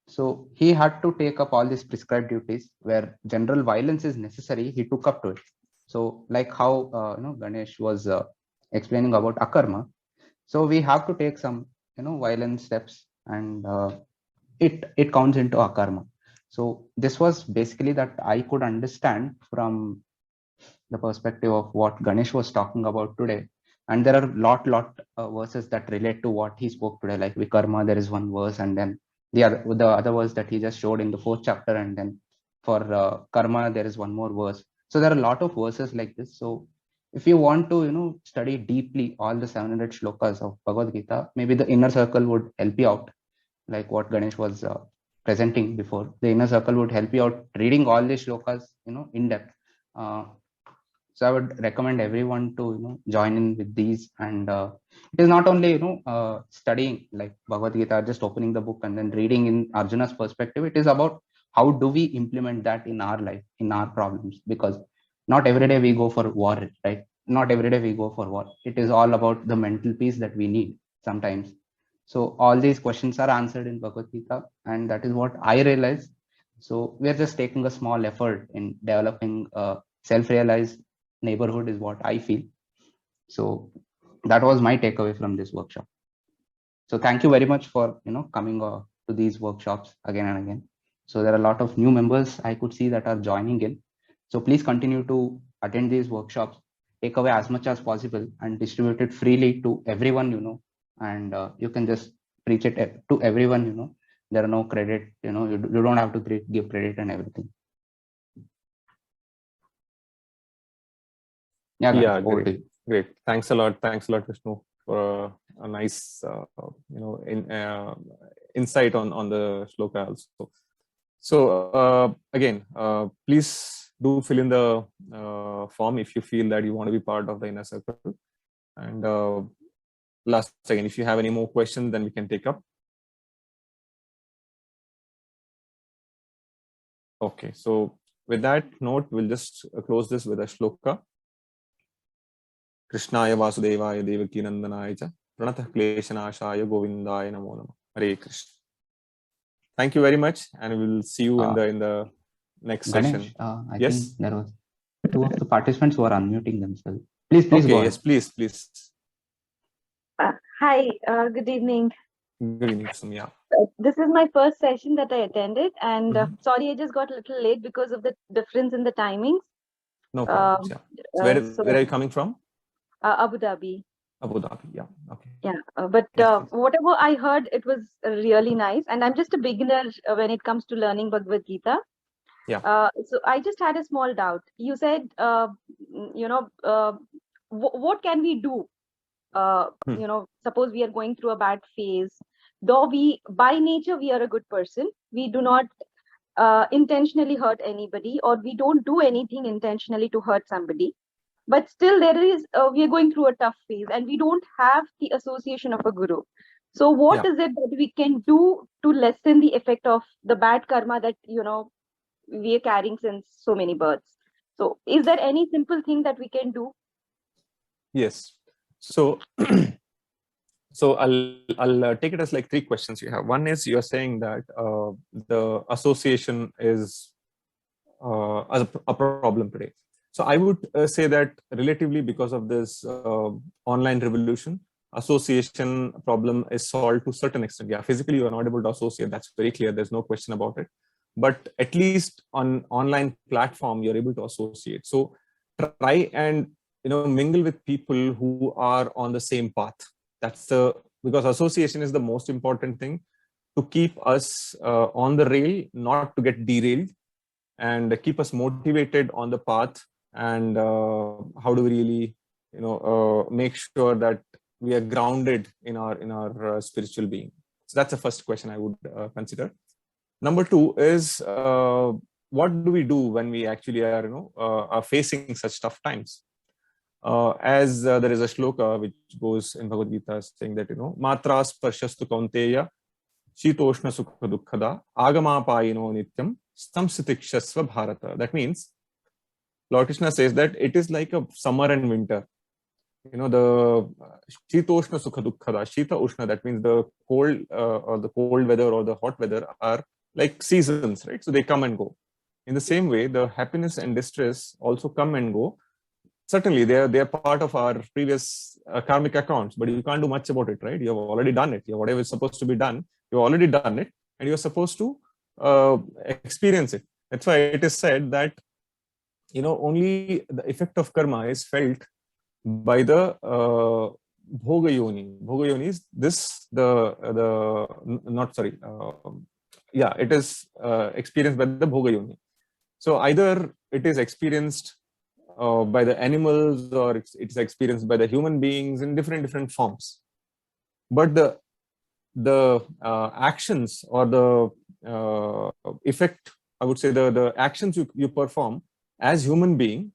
So he had to take up all these prescribed duties where general violence is necessary. He took up to it. So like how Ganesh was explaining about akarma. So we have to take some violent steps, and it counts into akarma. So this was basically that I could understand from the perspective of what Ganesh was talking about today. And there are lot verses that relate to what he spoke today, like Vikarma, there is one verse, and then the other verse that he just showed in the 4th chapter, and then for karma there is one more verse. So there are a lot of verses like this. So if you want to study deeply all the 700 shlokas of Bhagavad-Gita, maybe the inner circle would help you out, like what Ganesh was presenting before. The inner circle would help you out reading all these shlokas in depth. So I would recommend everyone to join in with these. And it is not only studying like Bhagavad Gita, just opening the book and then reading in Arjuna's perspective. It is about how do we implement that in our life, in our problems, because not every day we go for war, right? Not every day we go for war. It is all about the mental peace that we need sometimes. So all these questions are answered in Bhagavad Gita, and that is what I realized. So we are just taking a small effort in developing a self-realized neighborhood is what I feel. So that was my takeaway from this workshop. So thank you very much for coming to these workshops again and again. So there are a lot of new members I could see that are joining in. So please continue to attend these workshops, take away as much as possible and distribute it freely to everyone, and you can just preach it to everyone. There are no credit, you don't have to give credit and everything. Yeah, great. Thanks a lot, Vishnu, for a nice, insight on the shloka also. So again, please do fill in the form if you feel that you want to be part of the inner circle. And last second, if you have any more questions, then we can take up. Okay, so with that note, we'll just close this with a shloka. Krishnaya Vasudevaya Devaki Nandanaya cha Pranatah Kleshanashaya Govindaya Namo Namah. Hare Krishna. Thank you very much, and we'll see you in the next Ganesh, session. I Yes? think there was 2 of the participants who are unmuting themselves. Please Okay, go yes, ahead. please. Hi, good evening. Good evening, Sumya. This is my first session that I attended, and sorry, I just got a little late because of the difference in the timings. No problem. So where are you coming from? Abu Dhabi. Abu Dhabi. Yeah. Okay. Yeah, but Yes, whatever I heard, it was really nice, and I'm just a beginner when it comes to learning Bhagavad-Gita. Yeah. So I just had a small doubt. You said, what can we do? Suppose we are going through a bad phase, though by nature we are a good person, we do not intentionally hurt anybody, or we don't do anything intentionally to hurt somebody, but still we are going through a tough phase and we don't have the association of a guru. So what is it that we can do to lessen the effect of the bad karma that we are carrying since so many births? So is there any simple thing that we can do? Yes. So so I'll take it as like 3 questions you have. One is you're saying that the association is a problem today. So I would say that relatively, because of this online revolution, association problem is solved to a certain extent. Yeah, physically you are not able to associate. That's very clear. There's no question about it. But at least on online platform, you're able to associate. So try and mingle with people who are on the same path. Because association is the most important thing to keep us on the rail, not to get derailed, and keep us motivated on the path. And how do we really make sure that we are grounded in our spiritual being? So that's the first question I would consider. Number 2 is what do we do when we actually are facing such tough times? As there is a shloka which goes in Bhagavad-Gita saying that matras parshastu kaunteya shitoshna sukha dukkhada agamapayino nityam samsitikshasva bharata. That means Lord Krishna says that it is like a summer and winter. The shitoshna sukha dukkhada, shita ushna, that means the cold or the cold weather or the hot weather are like seasons, right? So they come and go. In the same way, the happiness and distress also come and go. Certainly, they are part of our previous karmic accounts, but you can't do much about it, right? You have already done it. Whatever is supposed to be done, you've already done it, and you're supposed to experience it. That's why it is said that only the effect of karma is felt by the bhoga yoni. Bhoga yoni is this it is experienced by the bhoga yoni. So either it is experienced by the animals, or it's experienced by the human beings in different forms. But the actions or the effect, I would say the actions you perform as human being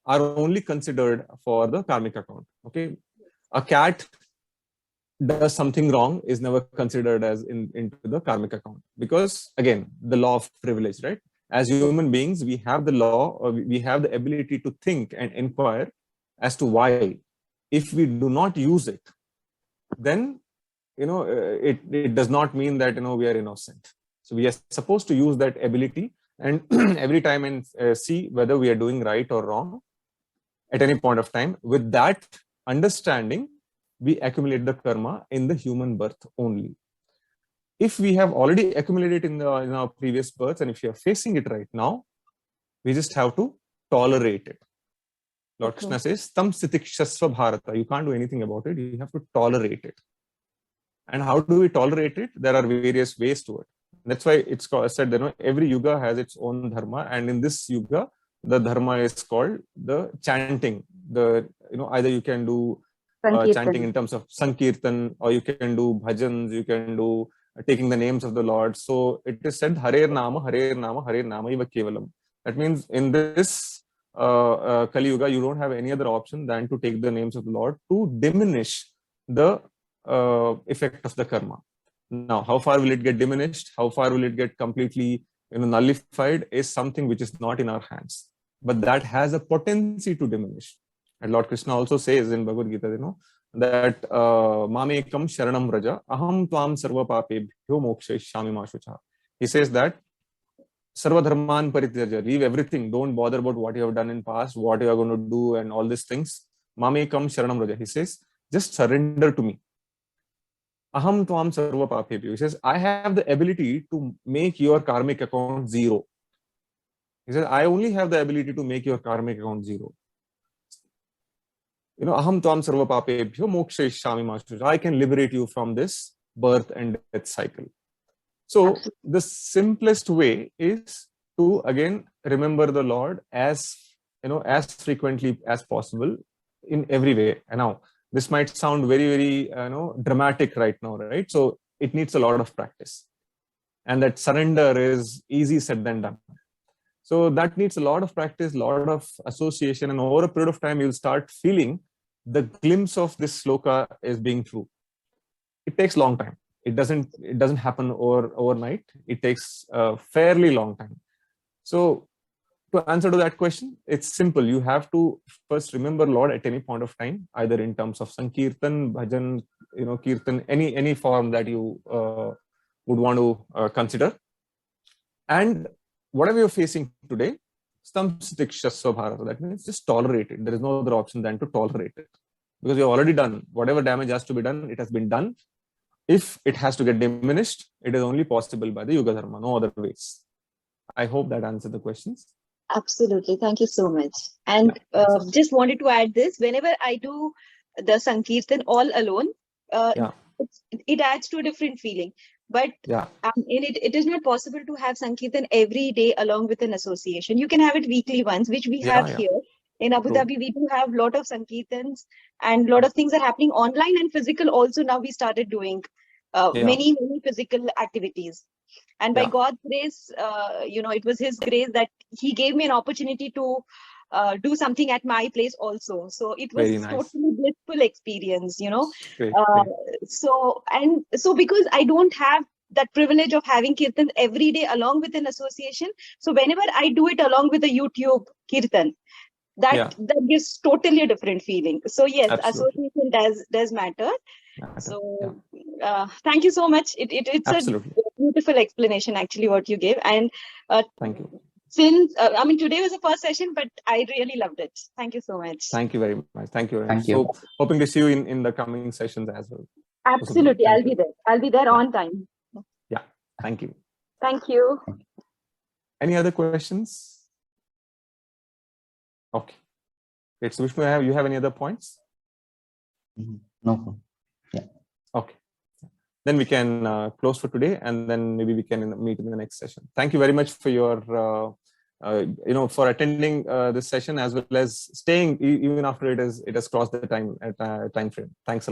are only considered for the karmic account. Okay, a cat does something wrong is never considered as into the karmic account, because again, the law of privilege, right? As human beings, we have the law, or we have the ability to think and inquire as to why. If we do not use it, then it does not mean that we are innocent. So we are supposed to use that ability and every time and see whether we are doing right or wrong at any point of time. With that understanding, we accumulate the karma in the human birth only. If we have already accumulated in our previous births, and if you are facing it right now, we just have to tolerate it. Lord Krishna says, Tam sitikshasva bharata. You can't do anything about it. You have to tolerate it. And how do we tolerate it? There are various ways to it. That's why it's said that every yuga has its own dharma, and in this yuga, the dharma is called the chanting. Either you can do chanting in terms of sankirtan, or you can do bhajans, you can do taking the names of the Lord. So it is said, Harer Nama, Harer Nama, Harer Nama, Iva Kevalam. That means in this Kali Yuga, you don't have any other option than to take the names of the Lord to diminish the effect of the karma. Now, how far will it get diminished? How far will it get completely nullified is something which is not in our hands. But that has a potency to diminish. And Lord Krishna also says in Bhagavad-Gita, that Mamekam Sharanam Raja, Aham Tvam Sarva Papebhyo Mokshayishyami Ma Shucha. He says that Sarva Dharman Parityaja, leave everything, don't bother about what you have done in past, what you are going to do, and all these things. Mamekam Sharanam Raja. He says, just surrender to me. Aham Tvam Sarva Papebhyo. He says, I have the ability to make your karmic account 0. He says, I only have the ability to make your karmic account 0. Aham Tvam Sarva Papebhyo Mokshayishyami Ma Shucha. I can liberate you from this birth and death cycle. So the simplest way is to again remember the Lord as frequently as possible in every way. And now this might sound very, very dramatic right now, right? So it needs a lot of practice, and that surrender is easy said than done. So that needs a lot of practice, a lot of association, and over a period of time you'll start feeling the glimpse of this sloka is being true. It takes a long time. It doesn't happen overnight. It takes a fairly long time. So to answer to that question, it's simple. You have to first remember Lord at any point of time, either in terms of Sankirtan, Bhajan, Kirtan, any form that you would want to consider. And whatever you're facing today, that means just tolerate it. There is no other option than to tolerate it. Because you've already done whatever damage has to be done, it has been done. If it has to get diminished, it is only possible by the Yuga Dharma, no other ways. I hope that answered the questions. Absolutely. Thank you so much. And just wanted to add this, whenever I do the Sankirtan all alone, it adds to a different feeling. But it is not possible to have Sankirtan every day along with an association. You can have it weekly once, which we have here. In Abu Dhabi, we do have a lot of Sankirtans, and a lot of things are happening online and physical also. Now we started doing many physical activities. And by God's grace, it was His grace that He gave me an opportunity to do something at my place also. So it was totally blissful experience, So because I don't have that privilege of having kirtan every day along with an association, so whenever I do it along with a YouTube kirtan, that gives totally a different feeling. So yes, association does matter. So thank you so much. It's Absolutely. a beautiful explanation actually what you gave. And thank you. Since today was the first session, but I really loved it. Thank you so much. Thank you very much. Thank you very much. So hoping to see you in the coming sessions as well. Absolutely. I'll be there. I'll be there on time. Yeah. Thank you. Thank you. Any other questions? Okay. Great. So Vishnu, you have any other points? No. Yeah. Okay. Then we can close for today, and then maybe we can meet in the next session. Thank you very much for your, for attending this session, as well as staying even after it has crossed the time frame. Thanks a lot.